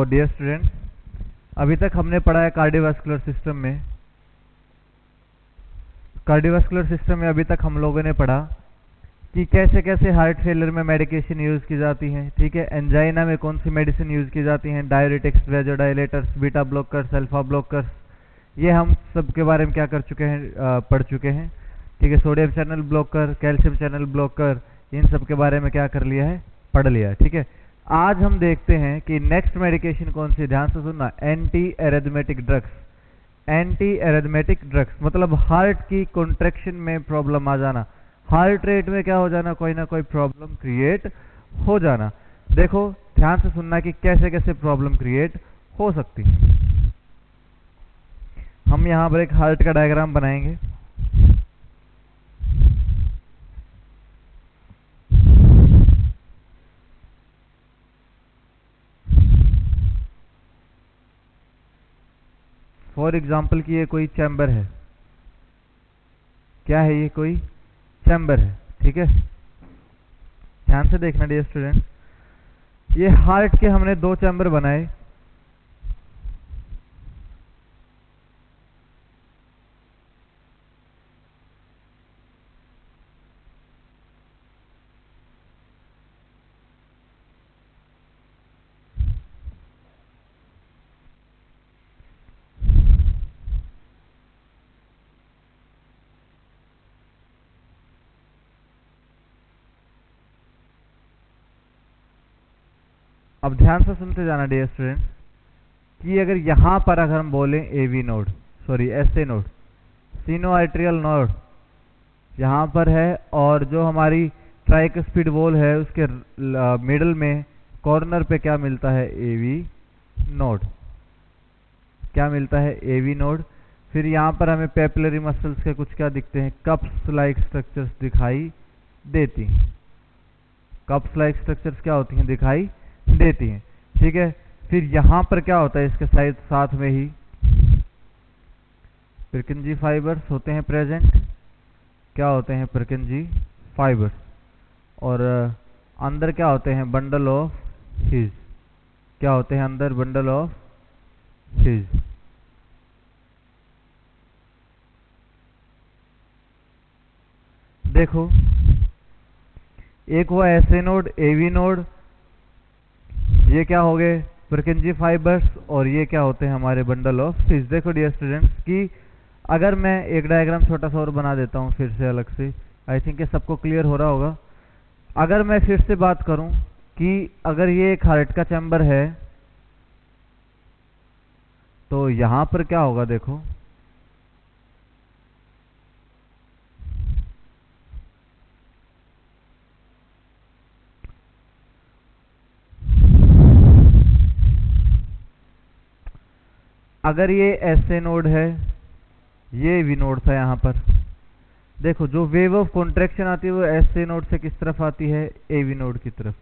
Dear students, अभी तक हमने पढ़ा है कार्डियोवास्कुलर सिस्टम में। कार्डियोवास्कुलर सिस्टम में अभी तक हम लोगों ने पढ़ा कि कैसे कैसे हार्ट फेलियर में मेडिकेशन यूज़ की जाती हैं, ठीक है। एंजाइना में कौन सी मेडिसिन यूज़ की जाती हैं, diuretics, vasodilators, beta blockers, alpha blockers, ये हम सब के बारे में क्या कर चुके हैं, पढ़ चुके हैं, ठीक है। Sodium channel blocker, calcium channel blocker, इन सब के बारे में क्या कर लिया है, पढ़ लिया है, ठीक है। आज हम देखते हैं कि नेक्स्ट मेडिकेशन कौन सी, ध्यान से सुनना, anti arithmetic drugs. Anti arithmetic drugs मतलब हार्ट की कॉन्ट्रैक्शन में प्रॉब्लम आ जाना, हार्ट रेट में क्या हो जाना, कोई ना कोई प्रॉब्लम क्रिएट हो जाना। देखो ध्यान से सुनना कि कैसे कैसे प्रॉब्लम क्रिएट हो सकती है। हम यहां पर एक हार्ट का डायग्राम बनाएंगे। फॉर एग्जाम्पल कि ये कोई चैम्बर है, क्या है, ये कोई चैम्बर है, ठीक है। ध्यान से देखना डियर स्टूडेंट, ये हार्ट के हमने दो चैम्बर बनाए। अब ध्यान से सुनते जाना डियर स्टूडेंट कि अगर यहां पर अगर हम बोलें AV node, sorry SA node, sino arterial node यहां पर है, और जो हमारी ट्राइकस्पिड वॉल है उसके मिडल में कॉर्नर पे क्या मिलता है, एवी नोड, क्या मिलता है, एवी नोड। फिर यहां पर हमें पेपिलरी मसल्स के कुछ क्या दिखते हैं, कप्स लाइक स्ट्रक्चर्स दिखाई देती हैं। कप्स लाइक स्ट्रक्चर्स क्या होती हैं, दिखाई देती हैं, ठीक है। फिर यहां पर क्या होता है, इसके साथ में ही पुर्किंजी फाइबर्स होते हैं प्रेजेंट, क्या होते हैं, पुर्किंजी फाइबर्स, और अंदर क्या होते हैं, बंडल ऑफ हीज, क्या होते हैं अंदर, बंडल ऑफ हीज। देखो एक वो एसए नोड, एवी नोड, ये क्या हो गए, पुर्किंजी फाइबर्स, और ये क्या होते हैं, हमारे बंडल ऑफ हीज। देखो डियर स्टूडेंट्स कि अगर मैं एक डायग्राम छोटा सा और बना देता हूं फिर से अलग से, आई थिंक ये सबको क्लियर हो रहा होगा। अगर मैं फिर से बात करूं कि अगर ये एक हार्ट का चैम्बर है तो यहां पर क्या होगा, देखो अगर ये एसए नोड है, ये वी नोड था यहां पर, देखो जो वेव ऑफ कॉन्ट्रैक्शन आती है वो एसए नोड से किस तरफ आती है, एवी नोड की तरफ।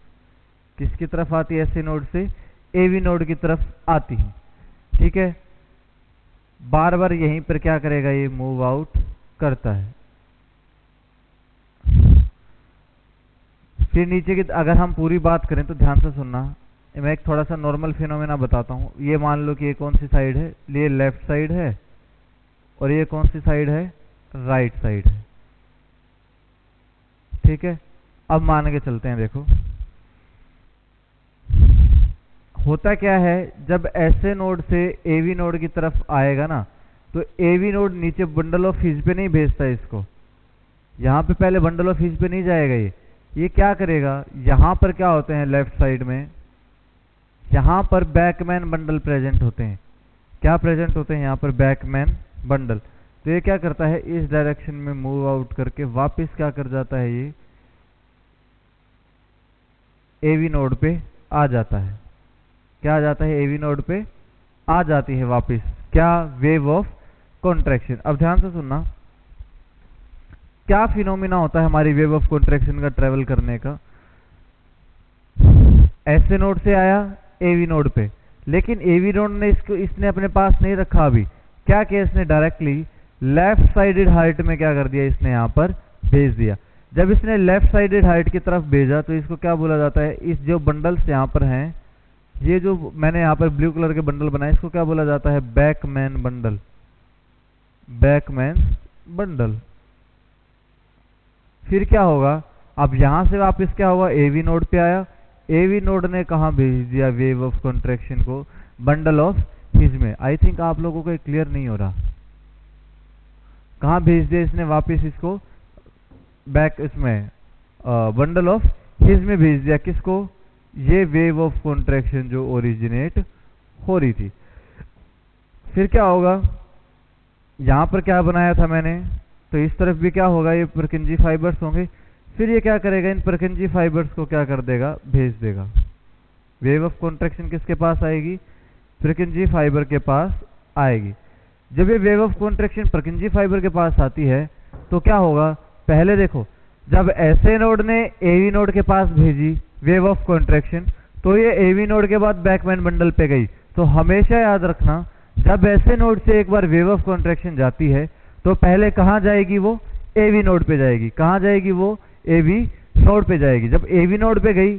किसकी तरफ आती है, एसए नोड से एवी नोड की तरफ आती है, ठीक है। बार बार यहीं पर क्या करेगा, ये मूव आउट करता है। फिर नीचे की अगर हम पूरी बात करें तो ध्यान से सुनना, मैं एक थोड़ा सा नॉर्मल फिनोमेना बताता हूं। ये मान लो कि ये कौन सी साइड है, ये लेफ्ट साइड है, और ये कौन सी साइड है, राइट साइड है, ठीक है। अब मान के चलते हैं, देखो होता क्या है, जब एसए नोड से एवी नोड की तरफ आएगा ना, तो एवी नोड नीचे बंडल ऑफ हीज पे नहीं भेजता है इसको, यहां पे पहले बंडल ऑफ हीज पे नहीं जाएगा, ये क्या करेगा, यहां पर क्या होते हैं, लेफ्ट साइड में यहां पर बैकमैन बंडल प्रेजेंट होते हैं, क्या प्रेजेंट होते हैं यहां पर, बैकमैन बंडल। तो ये क्या करता है, इस डायरेक्शन में मूव आउट करके वापस क्या कर जाता है, ये एवी नोड पे आ जाता है, क्या आ जाता है, एवी नोड पे आ जाती है वापस, क्या, वेव ऑफ कॉन्ट्रैक्शन। अब ध्यान से सुनना, क्या फिनोमिना होता है हमारी वेव ऑफ कॉन्ट्रैक्शन का ट्रेवल करने का, एसए नोड से आया एवी नोड पे, लेकिन एवी नोड ने इसने अपने पास नहीं रखा, अभी क्या किया इसने, डायरेक्टली लेफ्ट साइडेड हार्ट में क्या कर दिया, इसने यहां पर भेज दिया। जब इसने लेफ्ट साइडेड हार्ट की तरफ भेजा तो इसको क्या बोला जाता है, इस जो बंडल्स यहां पर हैं ये जो मैंने यहाँ पर ब्लू कलर के बंडल बनाए इसको क्या बोला जाता है? Beckmann bundle, Beckmann bundle. फिर क्या होगा? अब यहां से वापस क्या हुआ? एवी नोड पे आया, एवी नोड ने कहा भेज दिया वेव ऑफ कॉन्ट्रैक्शन को? बंडल ऑफ हिज में। आई थिंक आप लोगों को क्लियर नहीं हो रहा। कहाँ भेज दिया इसने वापस इसको? बैक इसमें बंडल ऑफ हिज में भेज दिया। किसको? ये वेव ऑफ कॉन्ट्रैक्शन जो ओरिजिनेट हो रही थी। फिर क्या होगा? यहां पर क्या बनाया था मैंने, तो इस तरफ भी क्या होगा? ये परकिंजी फाइबर्स होंगे। फिर ये क्या करेगा? इन परकिंजी फाइबर्स को क्या कर देगा? भेज देगा। वेव ऑफ कॉन्ट्रैक्शन किसके पास आएगी? परकिंजी फाइबर के पास आएगी। जब ये वेव ऑफ कॉन्ट्रैक्शन परकिंजी फाइबर के पास आती है तो क्या होगा? पहले देखो, जब एसए नोड ने एवी नोड के पास भेजी वेव ऑफ कॉन्ट्रैक्शन, तो ये एवी नोड के बाद बैकमैन बंडल पे गई। तो हमेशा याद रखना, जब एसए नोड से एक बार वेव ऑफ कॉन्ट्रैक्शन जाती है तो पहले कहां जाएगी? वो एवी नोड पे जाएगी। कहां जाएगी? वो एवी नोड पे जाएगी। जब एवी नोड पे गई,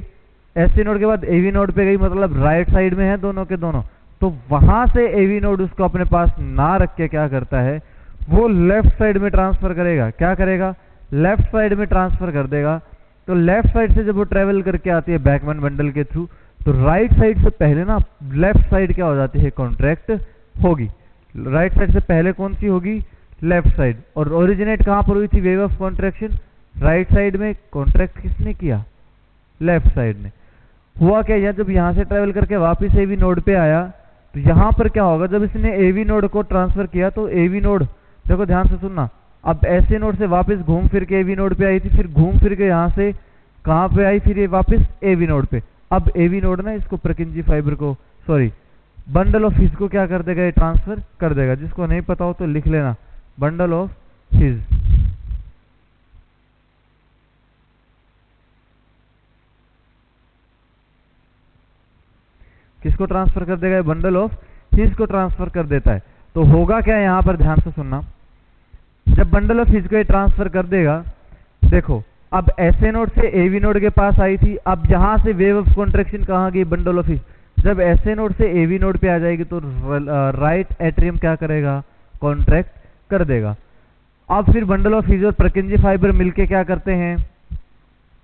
एसए नोड के बाद एवी नोड पे गई, मतलब राइट साइड में है दोनों के दोनों, तो वहां से एवी नोड उसको अपने पास ना रख के क्या करता है? वो लेफ्ट साइड में ट्रांसफर करेगा। क्या करेगा? लेफ्ट साइड में ट्रांसफर कर देगा। तो लेफ्ट साइड से जब वो ट्रेवल करके आती है बैकमैन बंडल के थ्रू, तो राइट साइड से पहले ना लेफ्ट साइड क्या हो जाती है? कॉन्ट्रैक्ट होगी। राइट साइड से पहले कौन सी होगी? Left side. और ओरिजिनेट कहां पर हुई थी wave of contraction? Right side में। कॉन्ट्रैक्ट किसने किया? लेफ्ट साइड ने। हुआ क्या? या जब यहां से ट्रेवल करके वापस एवी नोड पे आया तो यहां पर क्या होगा? जब इसने एवी नोड को ट्रांसफर किया तो एवी नोड, देखो ध्यान से सुनना, अब एसए नोड से वापस घूम फिर के एवी नोड पे आई थी, फिर घूम फिर के यहां से कहां पे आई? फिर ये वापस एवी नोड पे। अब एवी नोड ना इसको परकिंजी फाइबर को, सॉरी बंडल ऑफ हिज को क्या कर देगा? ये ट्रांसफर कर देगा। जिसको नहीं पता हो तो लिख लेना, बंडल ऑफ हिज। किसको ट्रांसफर कर देगा? बंडल ऑफ हिज को ट्रांसफर कर देता है। तो होगा क्या यहां पर? ध्यान से सुनना, जब बंडल ऑफ हिज को ये ट्रांसफर कर देगा, देखो अब एसए नोड से एवी नोड के पास आई थी, अब यहां से वेव ऑफ कॉन्ट्रैक्शन कहां गई? Bundle of his. जब एसए नोड से एवी नोड पे आ जाएगी तो राइट एट्रियम क्या करेगा? कॉन्ट्रैक्ट कर देगा। अब फिर बंडल ऑफ हिज और परकिंजी फाइबर मिलके क्या करते हैं?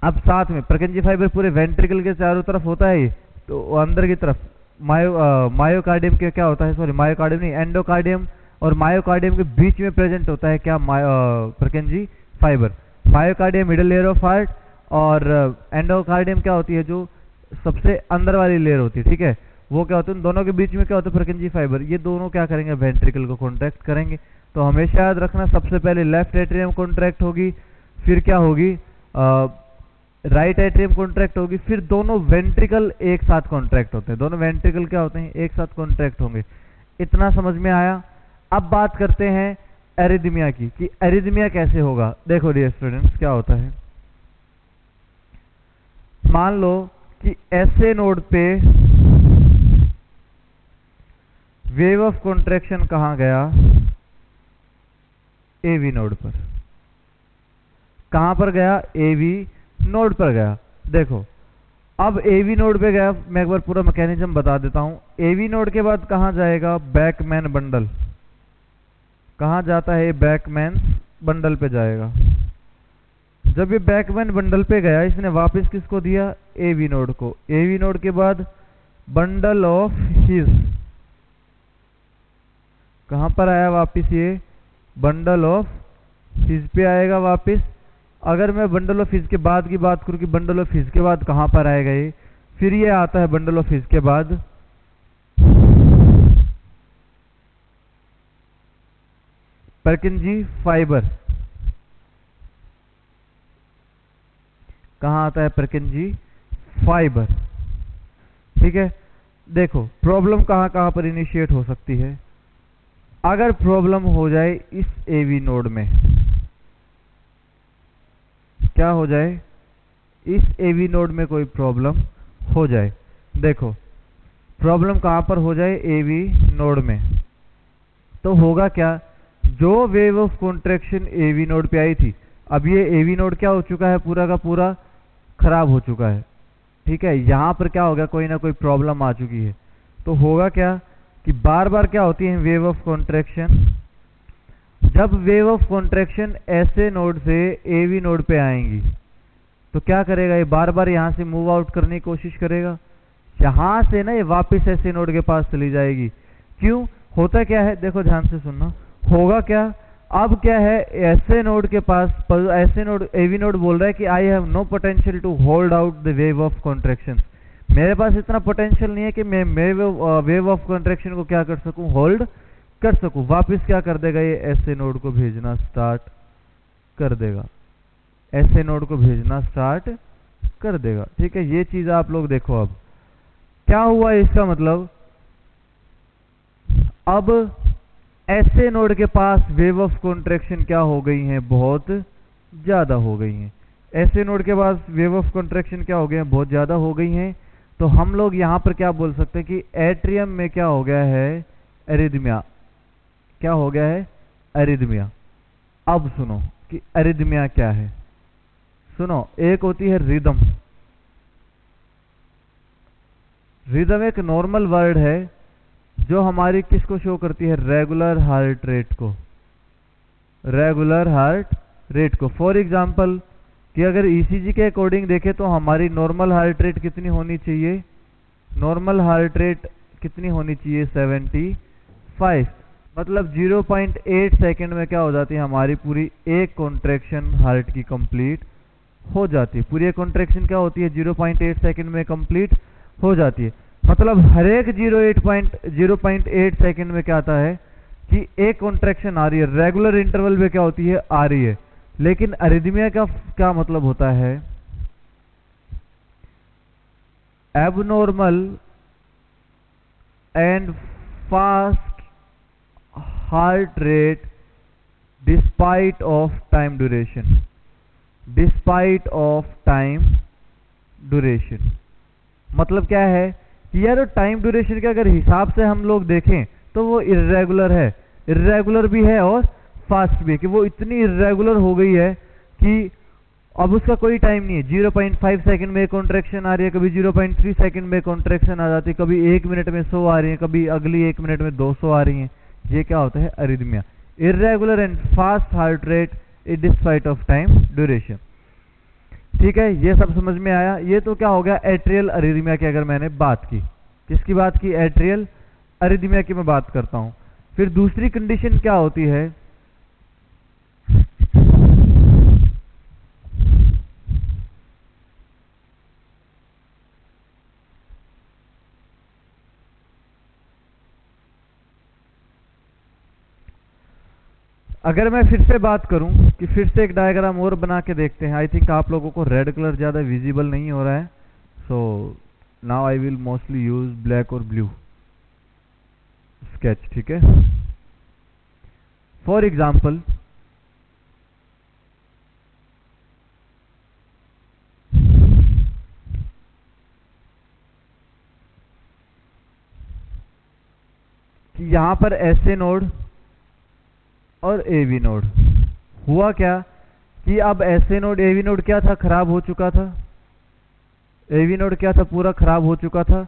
अब साथ में परकिंजी फाइबर पूरे वेंट्रिकल के चारों तरफ होता है, ये तो अंदर की तरफ मायोकार्डियम के क्या होता है? सॉरी मायोकार्डियम नहीं, एंडोकार्डियम और मायोकार्डियम के बीच में प्रेजेंट होता है क्या? परकिंजी fibre. Myocardium middle layer of heart, और एंडोकार्डियम क्या होती है? जो सबसे अंदर वाली लेयर होती है, ठीक है, वो क्या होती है? उन दोनों के बीच में क्या होता है? परकिंजी फाइबर। ये दोनों क्या करेंगे? वेंट्रिकल को कॉन्ट्रैक्ट करेंगे। तो हमेशा याद रखना, सबसे पहले लेफ्ट एट्रियम कॉन्ट्रैक्ट होगी, फिर क्या होगी? राइट एट्रियम कॉन्ट्रैक्ट होगी, फिर दोनों वेंट्रिकल एक साथ कॉन्ट्रैक्ट होते हैं। दोनों वेंट्रिकल क्या होते हैं? एक साथ कॉन्ट्रैक्ट होंगे। इतना समझ में आया? अब बात करते हैं एरिथमिया की, कि एरिथमिया कैसे होगा। देखो डियर स्टूडेंट्स, क्या होता है, मान लो कि एसए नोड पे वेव ऑफ कॉन्ट्रैक्शन कहां गया? एवी नोड पर। कहां पर गया? एवी नोड पर गया। देखो अब एवी नोड पे गया, मैं एक बार पूरा मैकेनिज्म बता देता हूं। एवी नोड के बाद कहां जाएगा? Beckmann bundle. कहां जाता है? बैकमैन बंडल पे जाएगा। जब ये बैकमैन बंडल पे गया, इसने वापस किसको दिया? एवी नोड को। एवी नोड के बाद बंडल ऑफ हिज, कहां पर आया वापस? ये बंडल ऑफ हिज पे आएगा वापस। अगर मैं बंडल ऑफ हिज के बाद की बात करूं कि बंडल ऑफ हिज के बाद कहां पर आएगा ये, फिर ये आता है बंडल ऑफ हिज के बाद परकिंजी फाइबर। कहां आता है? परकिंजी फाइबर। ठीक है, देखो प्रॉब्लम कहां कहां पर इनिशिएट हो सकती है। अगर प्रॉब्लम हो जाए इस एवी नोड में, क्या हो जाए? इस एवी नोड में कोई प्रॉब्लम हो जाए। देखो प्रॉब्लम कहां पर हो जाए? एवी नोड में। तो होगा क्या? जो wave of contraction AV node पे आई थी, अब ये एवी नोड क्या हो चुका है? पूरा का पूरा खराब हो चुका है। ठीक है, यहाँ पर क्या होगा, कोई ना कोई प्रॉब्लम आ चुकी है। तो होगा क्या कि बार बार क्या होती है वेव ऑफ कॉन्ट्रैक्शन। जब वेव ऑफ कॉन्ट्रैक्शन ऐसे नोड से एवी नोड पे आएंगी तो क्या करेगा, ये बार बार यहाँ से मूव आउट करने की कोशिश करेगा। यहाँ से ना ये वापस ऐसे नोड के पास चली जाएगी। क्यों, होता क्या है, देखो ध्यान से सुनना। होगा क्या, अब क्या है, ऐसे नोड के पास, ऐसे नोड एवी नोड बोल रहा है कि I have no potential to hold out the wave of contraction. मेरे पास इतना पोटेंशियल नहीं है कि मैं वेव ऑफ कॉन्ट्रैक्शन को क्या कर सकूं, होल्ड कर सकूं। वापस क्या कर देगा, ये ऐसे नोड को भेजना स्टार्ट कर देगा, ऐसे नोड को भेजना स्टार्ट कर देगा। ठीक है, ये चीज आप लोग देखो। अब क्या हुआ इसका मतलब, अब ऐसे नोड के पास वेव ऑफ कॉन्ट्रैक्शन क्या हो गई है, बहुत ज्यादा हो गई है। ऐसे नोड के पास वेव ऑफ कॉन्ट्रैक्शन क्या हो गए हैं, बहुत ज्यादा हो गई हैं। तो हम लोग यहां पर क्या बोल सकते हैं कि एट्रियम में क्या हो गया है, एरिथमिया। क्या हो गया है, एरिथमिया। अब सुनो कि एरिथमिया क्या है। सुनो, एक होती है रिदम। रिदम एक नॉर्मल वर्ड है जो हमारी किसको शो करती है, रेगुलर हार्ट रेट को, रेगुलर हार्ट रेट को। फॉर एग्जांपल कि अगर ईसीजी के अकॉर्डिंग देखें तो हमारी नॉर्मल हार्ट रेट कितनी होनी चाहिए, नॉर्मल हार्ट रेट कितनी होनी चाहिए, 75। मतलब 0.8 सेकंड में क्या हो जाती है, हमारी पूरी एक कॉन्ट्रैक्शन हार्ट की कंप्लीट हो जाती है। पूरी एक कॉन्ट्रैक्शन क्या होती है, 0.8 सेकंड में कंप्लीट हो जाती है। मतलब हर एक 0.8 सेकंड में क्या आता है कि एक कॉन्ट्रैक्शन आ रही है, रेगुलर इंटरवल में क्या होती है, आ रही है। लेकिन अरिथमिया का क्या मतलब होता है, abnormal and fast heart rate despite of time duration, despite of time duration. मतलब क्या है कि यार टाइम ड्यूरेशन के अगर हिसाब से हम लोग देखें तो वो इर्रेगुलर है, इर्रेगुलर भी है और फास्ट भी है। कि वो इतनी इर्रेगुलर हो गई है कि अब उसका कोई टाइम नहीं है। 0.5 सेकंड में कॉन्ट्रैक्शन आ रही है, कभी 0.3 सेकंड में कॉन्ट्रैक्शन आ जाती है, कभी 1 मिनट में 100 आ रही है, कभी अगली 1 मिनट में 200 आ रही है। ये क्या होता है, arrhythmia. Irregular and fast heart rate despite of time duration. ठीक है, ये सब समझ में आया। ये तो क्या हो गया, एट्रियल अरिथमिया की अगर मैंने बात की। किसकी बात की, एट्रियल अरिथमिया की मैं बात करता हूं। फिर दूसरी कंडीशन क्या होती है, अगर मैं फिर से बात करूं कि फिर से एक डायग्राम और बना के देखते हैं। आई थिंक आप लोगों को रेड कलर ज़्यादा विजिबल नहीं हो रहा है, so now I will mostly use black और ब्लू स्केच। ठीक है, फॉर एग्जाम्पल कि यहां पर ऐसे नोड और एवी नोड। हुआ क्या कि अब ऐसे नोड, एवी नोड क्या था, खराब हो चुका था। एवी नोड क्या था, पूरा खराब हो चुका था।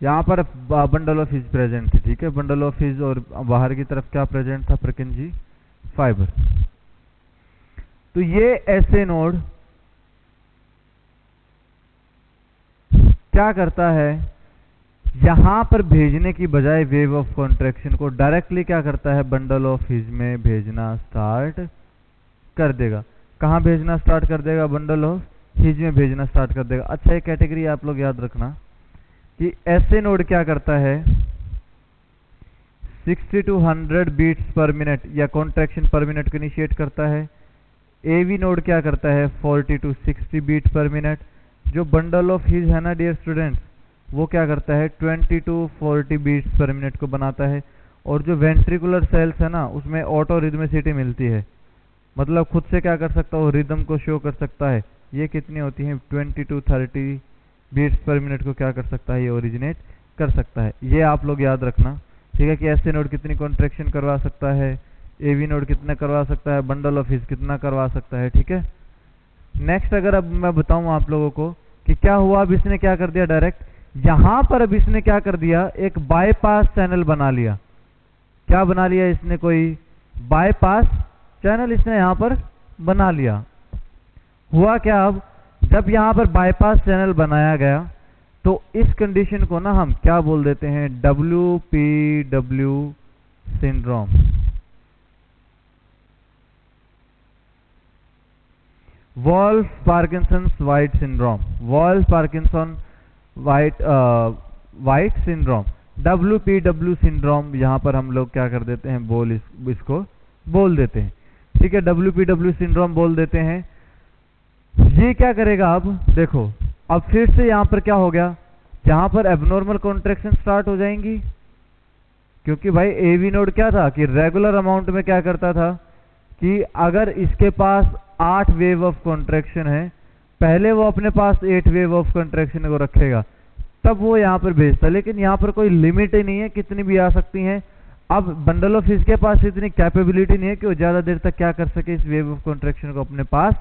यहाँ पर बंडल ऑफ हिज प्रेजेंट थी। ठीक है, बंडल ऑफ हिज और बाहर की तरफ क्या प्रेजेंट था, प्रकिंजी फाइबर। तो ये ऐसे नोड क्या करता है, यहां पर भेजने की बजाय वेव ऑफ कॉन्ट्रैक्शन को डायरेक्टली क्या करता है, बंडल ऑफ हिज में भेजना स्टार्ट कर देगा। कहां भेजना स्टार्ट कर देगा, बंडल ऑफ हिज में भेजना स्टार्ट कर देगा। अच्छा, एक कैटेगरी आप लोग याद रखना कि ऐसे नोड क्या करता है, 60 to 100 बीट्स पर मिनट या कॉन्ट्रैक्शन पर मिनट को इनिशिएट करता है। एवी नोड क्या करता है, 40 to 60 बीट पर मिनट। जो बंडल ऑफ हिज है ना डियर स्टूडेंट्स, वो क्या करता है, 20 to 40 बीट्स पर मिनट को बनाता है। और जो वेंट्रिकुलर सेल्स है ना, उसमें ऑटो रिदमिसिटी मिलती है। मतलब खुद से क्या कर सकता है, वो रिदम को शो कर सकता है ये कितनी होती है 20 to 30 बीट्स पर मिनट को क्या कर सकता है, ये ओरिजिनेट कर सकता है। ये आप लोग याद रखना, ठीक है, कि एसए नोड कितनी कॉन्ट्रैक्शन करवा सकता है, एवी नोड कितना करवा सकता है, बंडल ऑफ हिज कितना करवा सकता है, ठीक है। नेक्स्ट अगर अब मैं बताऊं आप लोगों को कि क्या हुआ, अब इसने क्या कर दिया, डायरेक्ट यहां पर अब इसने क्या कर दिया, एक बाईपास चैनल बना लिया। क्या बना लिया इसने, कोई बाईपास चैनल इसने यहां पर बना लिया। हुआ क्या, अब जब यहां पर बाईपास चैनल बनाया गया तो इस कंडीशन को ना हम क्या बोल देते हैं, WPW syndrome. Wolff Parkinson White syndrome, Wolff Parkinson White syndrome, WPW syndrome, यहां पर हम लोग क्या कर देते हैं, इसको बोल देते हैं, ठीक है, WPW सिंड्रोम बोल देते हैं। ये क्या करेगा, अब देखो, अब फिर से यहां पर क्या हो गया, यहां पर एबनॉर्मल कॉन्ट्रैक्शन स्टार्ट हो जाएंगी, क्योंकि भाई एवी नोड क्या था कि रेगुलर अमाउंट में क्या करता था कि अगर इसके पास 8 वेव ऑफ कॉन्ट्रैक्शन है, पहले वो अपने पास 8 वेव ऑफ कॉन्ट्रैक्शन को रखेगा, तब वो यहां पर भेजता। लेकिन यहां पर कोई लिमिट ही नहीं है, कितनी भी आ सकती हैं। अब बंडल ऑफ इसके पास इतनी कैपेबिलिटी नहीं है कि वो ज्यादा देर तक क्या कर सके, इस वेव ऑफ कॉन्ट्रैक्शन को अपने पास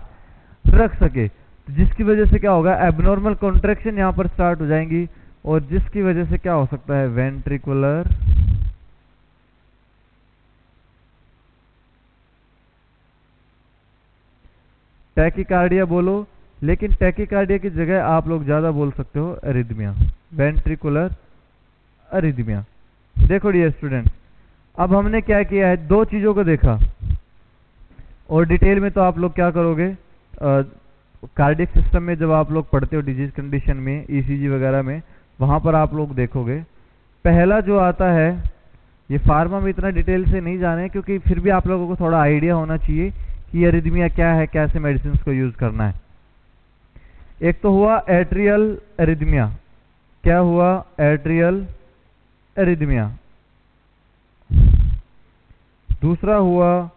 रख सके, जिसकी वजह से क्या होगा, एबनॉर्मल कॉन्ट्रैक्शन यहां पर स्टार्ट हो जाएंगी, और जिसकी वजह से क्या हो सकता है, वेंट्रिकुलर टैकीकार्डिया बोलो, लेकिन टैकीकार्डिया की जगह आप लोग ज्यादा बोल सकते हो अरिथमिया, वेंट्रिकुलर अरिथमिया। देखो डियर स्टूडेंट्स, अब हमने क्या किया है, दो चीजों को देखा, और डिटेल में तो आप लोग क्या करोगे, कार्डियक सिस्टम में जब आप लोग पढ़ते हो डिजीज कंडीशन में, ईसीजी वगैरह में, वहां पर आप लोग देखोगे। पहला जो आता है, ये फार्मा में इतना डिटेल से नहीं जाने, क्योंकि फिर भी आप लोगों को थोड़ा आइडिया होना चाहिए कि एरिथमिया क्या है, कैसे मेडिसिन को यूज करना है। एक तो हुआ एट्रियल एरिथमिया, क्या हुआ, एट्रियल एरिथमिया। दूसरा हुआ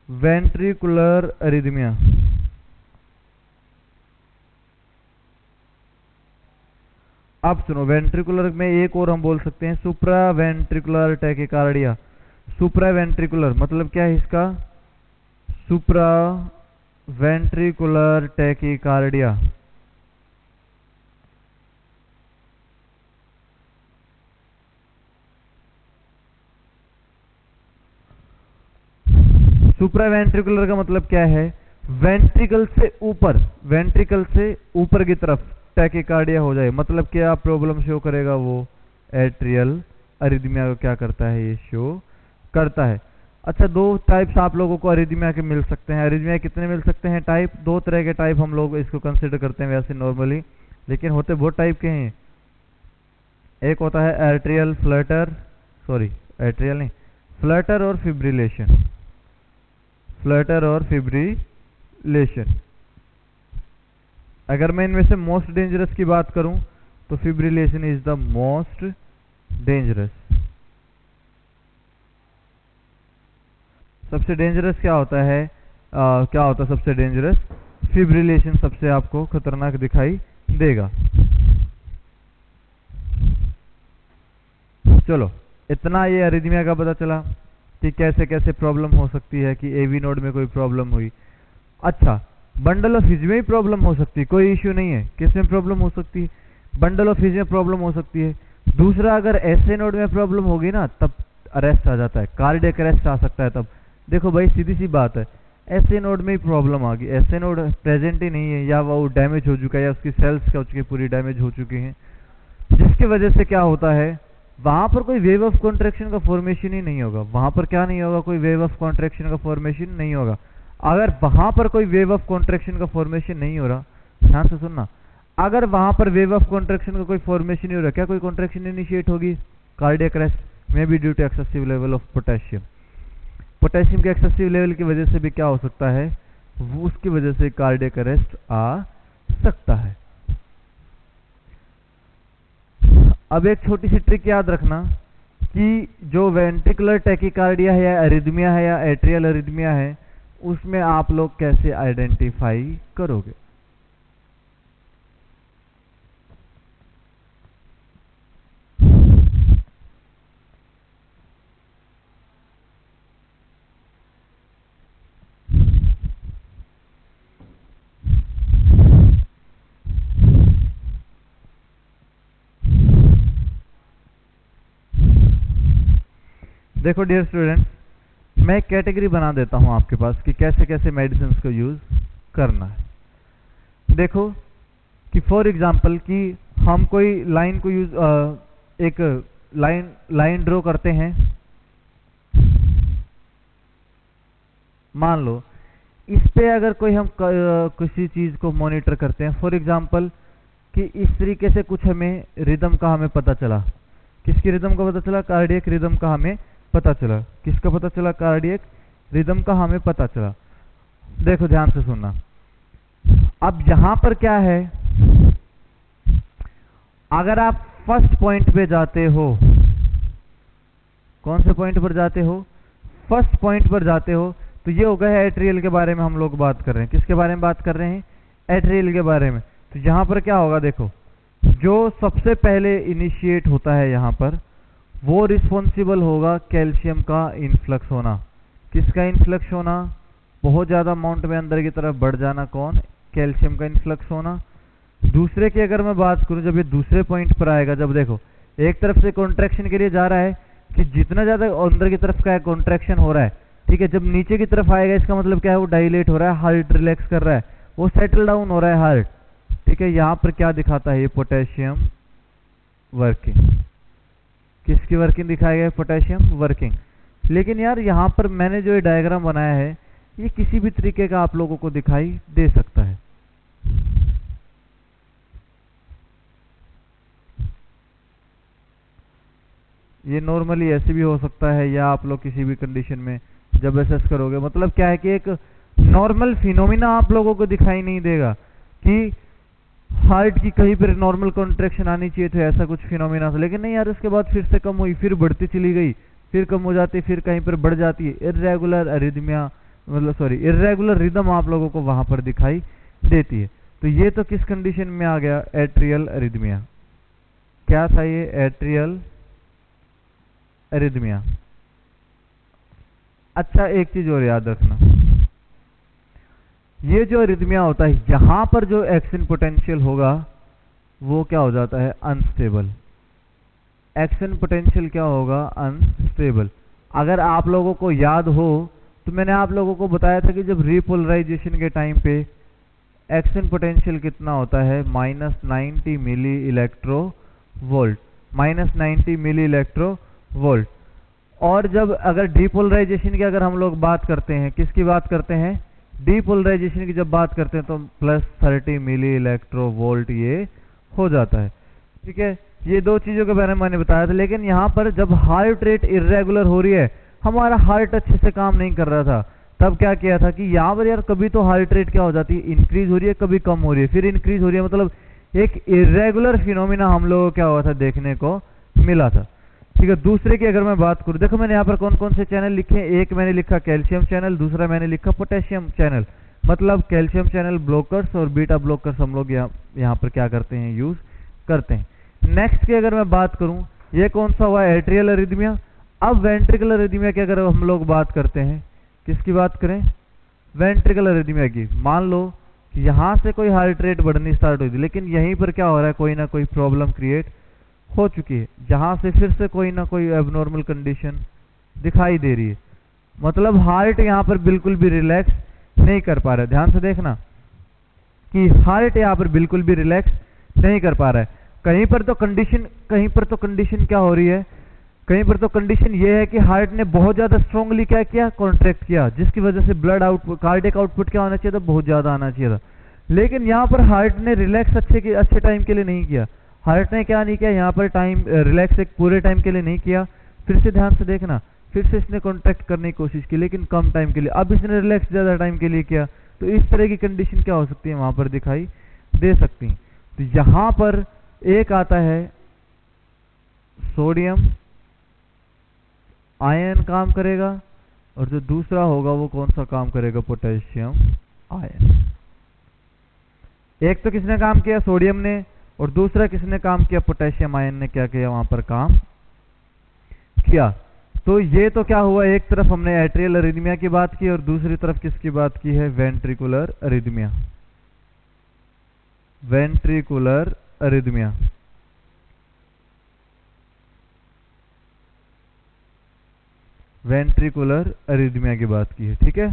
वेंट्रिकुलर एरिथमिया। अब सुनो, वेंट्रिकुलर में एक और हम बोल सकते हैं सुप्रा वेंट्रिकुलर टैकीकार्डिया। सुप्रा वेंट्रिकुलर मतलब क्या है इसका, सुप्रा वेंट्रिकुलर टैकीकार्डिया। सुप्रा वेंट्रिकुलर का मतलब क्या है, वेंट्रिकल से ऊपर की तरफ टैकीकार्डिया हो जाए, मतलब क्या प्रॉब्लम शो करेगा, वो एट्रियल अरिथमिया को क्या करता है, ये शो करता है। अच्छा, दो टाइप्स आप लोगों को अरिथमिया के मिल सकते हैं। अरिथमिया कितने मिल सकते हैं, टाइप, दो तरह के टाइप हम लोग इसको कंसिडर करते हैं वैसे नॉर्मली, लेकिन होते बहुत टाइप के हैं। एक होता है एट्रियल फ्लटर, सॉरी एट्रियल नहीं, फ्लटर और फिब्रिलेशन, फ्लटर और फिब्रिलेशन। अगर मैं इनमें से मोस्ट डेंजरस की बात करूं तो fibrillation is the most dangerous. सबसे डेंजरस क्या होता है, क्या होता है सबसे डेंजरस, फिब्रिलेशन सबसे आपको खतरनाक दिखाई देगा। चलो, इतना ये अरिथमिया का पता चला कि कैसे कैसे प्रॉब्लम हो सकती है, कि एवी नोड में कोई प्रॉब्लम हुई। अच्छा, बंडल ऑफ हिज में प्रॉब्लम हो सकती है, कोई इश्यू नहीं है। किस में प्रॉब्लम हो सकती है, बंडल ऑफ हिज में प्रॉब्लम हो सकती है। दूसरा, अगर एसए नोड में प्रॉब्लम होगी ना, तब अरेस्ट आ जाता है, कार्डियक अरेस्ट आ सकता है। तब देखो भाई, सीधी सी बात है, एसए नोड में ही प्रॉब्लम आ गई, एसए नोड प्रेजेंट ही नहीं है, या वो डैमेज हो चुका है, या उसकी सेल्स क्या हो चुकी पूरी डैमेज हो चुकी हैं, जिसकी वजह से क्या होता है, वहां पर कोई वेव ऑफ कॉन्ट्रैक्शन का फॉर्मेशन ही नहीं होगा। वहां पर क्या नहीं होगा, कोई वेव ऑफ कॉन्ट्रैक्शन का फॉर्मेशन नहीं होगा। अगर वहां पर कोई वेव ऑफ कॉन्ट्रैक्शन का फॉर्मेशन नहीं हो रहा, ध्यान से सुनना, अगर वहां पर वेव ऑफ कॉन्ट्रैक्शन का कोई फॉर्मेशन नहीं हो रहा, क्या कोई कॉन्ट्रैक्शन इनिशिएट होगी, cardiac arrest may be due to excessive level of potassium. Potassium के एक्सेसिव लेवल की वजह से भी क्या हो सकता है, वो उसकी वजह से कार्डियक अरेस्ट आ सकता है। अब एक छोटी सी ट्रिक याद रखना कि जो वेंट्रिकुलर टैकीकार्डिया है, या अरिथमिया है, या एट्रियल अरिथमिया है, उसमें आप लोग कैसे आइडेंटिफाई करोगे। देखो डियर स्टूडेंट्स, मैं एक कैटेगरी बना देता हूं आपके पास कि कैसे कैसे मेडिसिन को यूज करना है। देखो कि फॉर एग्जांपल कि हम कोई लाइन को एक लाइन ड्रॉ करते हैं। मान लो इस पे अगर कोई हम किसी चीज को मॉनिटर करते हैं, फॉर एग्जांपल कि इस तरीके से कुछ हमें रिदम का हमें पता चला। किसकी रिदम का पता चला? कार्डियक रिदम का हमें पता चला। किसका पता चला? कार्डियक रिदम का हमें पता चला। देखो ध्यान से सुनना। अब यहां पर क्या है, अगर आप फर्स्ट पॉइंट पे जाते हो, कौन से पॉइंट पर जाते हो? फर्स्ट पॉइंट पर जाते हो, तो ये हो गया है एट्रियल के बारे में हम लोग बात कर रहे हैं। किसके बारे में बात कर रहे हैं? एट्रियल के बारे में। तो यहां पर क्या होगा? देखो, जो सबसे पहले इनिशिएट होता है यहां पर, वो रिस्पॉन्सिबल होगा कैल्शियम का इन्फ्लक्स होना। किसका इन्फ्लक्स होना? बहुत ज्यादा अमाउंट में अंदर की तरफ बढ़ जाना। कौन? कैल्शियम का इन्फ्लक्स होना। दूसरे की अगर मैं बात करूं, जब ये दूसरे पॉइंट पर आएगा, जब देखो एक तरफ से कॉन्ट्रैक्शन के लिए जा रहा है कि जितना ज्यादा अंदर की तरफ का कॉन्ट्रैक्शन हो रहा है, ठीक है, जब नीचे की तरफ आएगा इसका मतलब क्या है? वो डायलेट हो रहा है, हार्ट रिलैक्स कर रहा है, वो सेटल डाउन हो रहा है हार्ट। ठीक है, यहां पर क्या दिखाता है? ये पोटेशियम वर्किंग। किसकी वर्किंग दिखाया गया है? Potassium working. लेकिन यार यहां पर मैंने जो ये डायग्राम बनाया है, ये किसी भी तरीके का आप लोगों को दिखाई दे सकता है। ये नॉर्मली ऐसे भी हो सकता है, या आप लोग किसी भी कंडीशन में जब असेस करोगे, मतलब क्या है कि एक नॉर्मल फिनोमिना आप लोगों को दिखाई नहीं देगा कि हार्ट की कहीं पर नॉर्मल कॉन्ट्रैक्शन आनी चाहिए, तो ऐसा कुछ फिनोमिना था। लेकिन नहीं यार, उसके बाद फिर से कम हुई, फिर बढ़ती चली गई, फिर कम हो जाती, फिर कहीं पर बढ़ जाती है। इर्रेगुलर अरिदमिया, मतलब सॉरी, इर्रेगुलर रिदम आप लोगों को वहां पर दिखाई देती है। तो ये तो किस कंडीशन में आ गया? Atrial arrhythmia. क्या था ये? Atrial arrhythmia. अच्छा, एक चीज और याद रखना, ये जो अरिदमिया होता है, यहां पर जो एक्शन पोटेंशियल होगा वो क्या हो जाता है? अनस्टेबल। एक्शन पोटेंशियल क्या होगा? अनस्टेबल। अगर आप लोगों को याद हो तो मैंने आप लोगों को बताया था कि जब रिपोलराइजेशन के टाइम पे एक्शन पोटेंशियल कितना होता है? -90 मिली इलेक्ट्रो वोल्ट। -90 मिली इलेक्ट्रो वोल्ट। और जब अगर डीपोलराइजेशन की अगर हम लोग बात करते हैं, किसकी बात करते हैं? डीपोलराइजेशन की जब बात करते हैं तो +30 मिली इलेक्ट्रो वोल्ट ये हो जाता है। ठीक है, ये दो चीजों के बारे में मैंने बताया था। लेकिन यहाँ पर जब हार्ट रेट इरेगुलर हो रही है, हमारा हार्ट अच्छे से काम नहीं कर रहा था, तब क्या किया था कि यहाँ पर यार कभी तो हार्ट रेट क्या हो जाती है? इंक्रीज हो रही है, कभी कम हो रही है, फिर इंक्रीज हो रही है, मतलब एक इरेगुलर फिनोमिना हम लोगों को क्या हुआ था? देखने को मिला था। ठीक है, दूसरे की अगर मैं बात करूं, देखो मैंने यहाँ पर कौन कौन से चैनल लिखे हैं। एक मैंने लिखा कैल्शियम चैनल, दूसरा मैंने लिखा पोटेशियम चैनल। मतलब कैल्शियम चैनल ब्लॉकर्स और बीटा ब्लॉकर्स हम लोग यहाँ पर क्या करते हैं? यूज करते हैं। नेक्स्ट की अगर मैं बात करूं, ये कौन सा हुआ? Atrial arrhythmia. अब वेंट्रिकुलर अरिदमिया की अगर हम लोग बात करते हैं, किसकी बात करें? वेंट्रिकुलर अरिदमिया की। मान लो कि यहां से कोई हार्ट रेट बढ़नी स्टार्ट हुई थी, लेकिन यहीं पर क्या हो रहा है? कोई ना कोई प्रॉब्लम क्रिएट हो चुकी है, जहां से फिर से कोई ना कोई एबनॉर्मल कंडीशन दिखाई दे रही है। मतलब हार्ट यहां पर बिल्कुल भी रिलैक्स नहीं कर पा रहा है। ध्यान से देखना कि हार्ट यहां पर बिल्कुल भी रिलैक्स नहीं कर पा रहा है। कहीं पर तो कंडीशन क्या हो रही है? कहीं पर तो कंडीशन ये है कि हार्ट ने बहुत ज्यादा स्ट्रांगली क्या किया? कॉन्ट्रैक्ट किया, जिसकी वजह से ब्लड आउटपुट, कार्डियक आउटपुट क्या होना चाहिए था? बहुत ज्यादा आना चाहिए था। लेकिन यहाँ पर हार्ट ने रिलैक्स अच्छे टाइम के लिए नहीं किया। हार्ट ने क्या नहीं किया यहाँ पर? टाइम रिलैक्स एक पूरे टाइम के लिए नहीं किया। फिर से ध्यान से देखना, फिर से इसने कॉन्ट्रैक्ट करने की कोशिश की, लेकिन कम टाइम के लिए। अब इसने रिलैक्स ज्यादा टाइम के लिए किया, तो इस तरह की कंडीशन क्या हो सकती है? वहां पर दिखाई दे सकती है। तो यहां पर एक आता है सोडियम आयन काम करेगा, और जो दूसरा होगा वो कौन सा काम करेगा? Potassium ion. एक तो किसने काम किया? सोडियम ने। और दूसरा किसने काम किया? पोटेशियम आयन ने क्या किया? वहां पर काम किया। तो ये तो क्या हुआ? एक तरफ हमने एट्रियल अरिदमिया की बात की, और दूसरी तरफ किसकी बात की है? Ventricular arrhythmia. Ventricular ventricular arrhythmia की बात की है, ठीक है।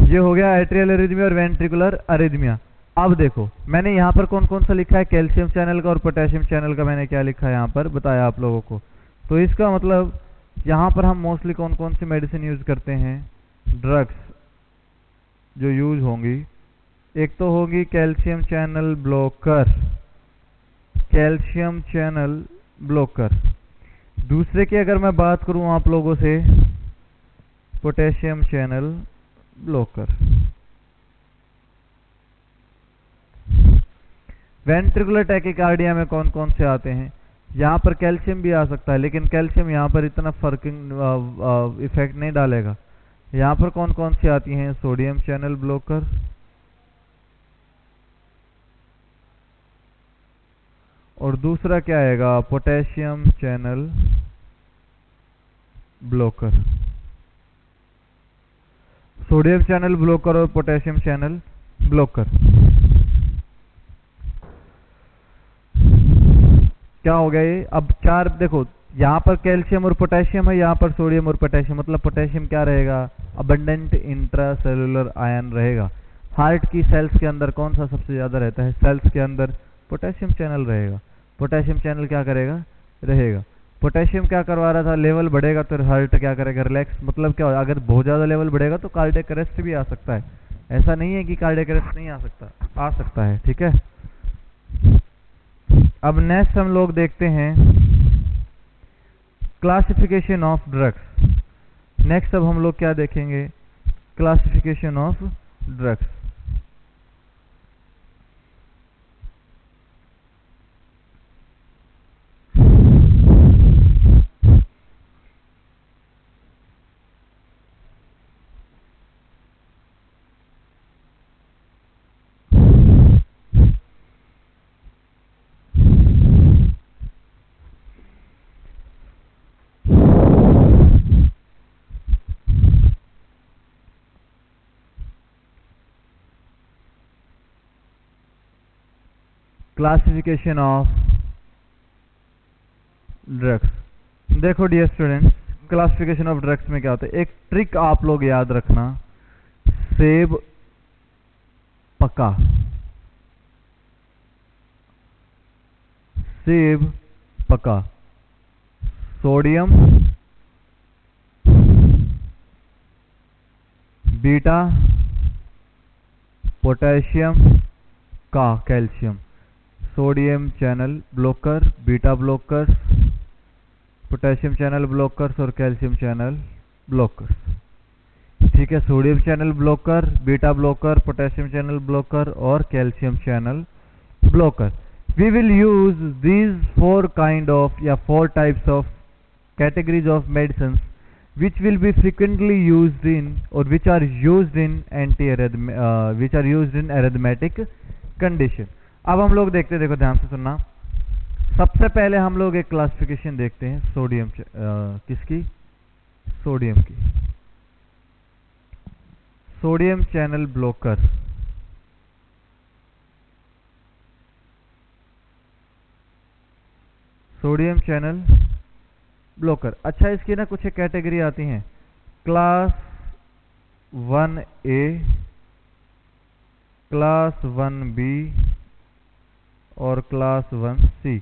ये हो गया एट्रियल अरिथमिया और वेंट्रिकुलर अरिथमिया। अब देखो मैंने यहाँ पर कौन कौन सा लिखा है, कैल्शियम चैनल का और पोटेशियम चैनल का मैंने क्या लिखा है यहाँ पर बताया आप लोगों को। तो इसका मतलब यहाँ पर हम मोस्टली कौन कौन सी मेडिसिन यूज करते हैं, ड्रग्स जो यूज होंगी, एक तो होगी calcium channel blocker, calcium channel blocker. दूसरे की अगर मैं बात करूं आप लोगों से, potassium channel blocker. Ventricular tachycardia में कौन कौन से आते हैं, यहाँ पर कैल्शियम भी आ सकता है, लेकिन कैल्शियम यहाँ पर इतना फर्किंग इफेक्ट नहीं डालेगा। यहाँ पर कौन कौन सी आती हैं, सोडियम चैनल ब्लॉकर, और दूसरा क्या आएगा, potassium channel blocker. Sodium channel blocker और पोटेशियम चैनल ब्लॉकर। क्या हो गया ये, अब चार देखो, यहाँ पर कैल्शियम और पोटेशियम है, यहाँ पर सोडियम और पोटेशियम, मतलब पोटेशियम क्या रहेगा, अबंडेंट इंट्रासेलुलर आयन रहेगा। हार्ट की सेल्स के अंदर कौन सा सबसे ज्यादा रहता है, सेल्स के अंदर पोटेशियम चैनल रहेगा। पोटेशियम चैनल क्या करेगा, रहेगा। पोटेशियम क्या करवा रहा था, लेवल बढ़ेगा तो हार्ट क्या करेगा, रिलैक्स। मतलब क्या, अगर बहुत ज्यादा लेवल बढ़ेगा तो कार्डियक अरेस्ट भी आ सकता है, ऐसा नहीं है कि कार्डियक अरेस्ट नहीं आ सकता, आ सकता है, ठीक है। अब नेक्स्ट हम लोग देखते हैं क्लासिफिकेशन ऑफ ड्रग्स। नेक्स्ट अब हम लोग क्या देखेंगे, classification of drugs. Classification of drugs. देखो dear students, classification of drugs में क्या होता है, एक ट्रिक आप लोग याद रखना, सेब पका, सेब पका, सोडियम बीटा, पोटेशियम का calcium, sodium channel blocker, beta blockers, potassium channel blockers और कैल्शियम चैनल ब्लॉकर्स, ठीक है। Sodium channel blocker, beta blocker, potassium channel blocker और calcium channel blocker. We will use these four kind of या four types of categories of medicines which will be frequently used in or which are used in arithmetic condition। अब हम लोग देखते हैं, देखो ध्यान से सुनना। सबसे पहले हम लोग एक क्लासिफिकेशन देखते हैं सोडियम किसकी, सोडियम की। Sodium channel blocker, sodium channel blocker. अच्छा, इसकी ना कुछ कैटेगरी आती हैं, क्लास 1A, क्लास 1B और क्लास 1C।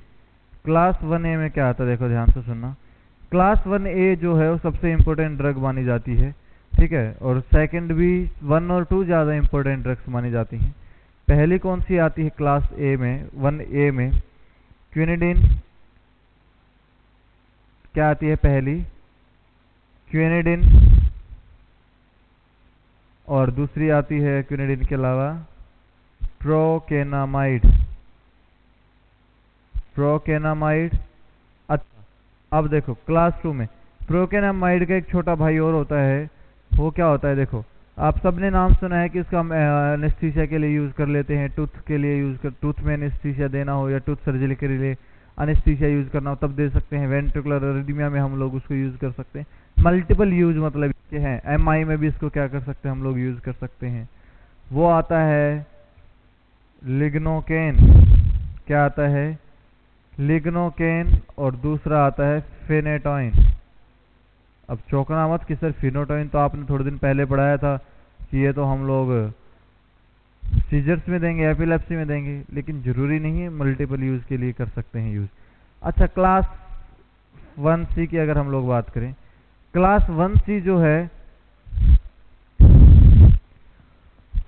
क्लास 1A में क्या आता है, देखो ध्यान से सुनना। क्लास 1A जो है वो सबसे इंपॉर्टेंट ड्रग मानी जाती है, ठीक है, और सेकंड भी 1 और 2 ज़्यादा इंपॉर्टेंट ड्रग्स मानी जाती हैं। पहली कौन सी आती है क्लास A में, 1A में क्विनिडीन, क्या आती है पहली, क्विनिडीन, और दूसरी आती है क्विनिडीन के अलावा प्रोकेनामाइड, प्रोकेनामाइड। अच्छा, अब देखो क्लास 2 में प्रोकेनामाइड का एक छोटा भाई और होता है, वो क्या होता है, देखो आप सबने नाम सुना है कि इसका एनेस्थीसिया के लिए यूज कर लेते हैं, टूथ के लिए यूज कर, टूथ में एनेस्थीसिया देना हो या टूथ सर्जरी के लिए एनेस्थीसिया यूज करना हो तब दे सकते हैं। वेंट्रिकुलर अरिथमिया में हम लोग उसको यूज कर सकते हैं। मल्टीपल यूज मतलब ये है, एमआई में भी इसको क्या कर सकते हैं हम लोग यूज कर सकते हैं। वो आता है लिग्नोकेन, क्या आता है, लिग्नोकेन और दूसरा आता है फेनेटोइन। अब चौंकना मत कि सर फिनोटोइन तो आपने थोड़े दिन पहले पढ़ाया था कि ये तो हम लोग सीजर्स में देंगे, एपिलेप्सी में देंगे, लेकिन जरूरी नहीं है, मल्टीपल यूज के लिए कर सकते हैं यूज। अच्छा, क्लास 1C की अगर हम लोग बात करें, क्लास 1C जो है,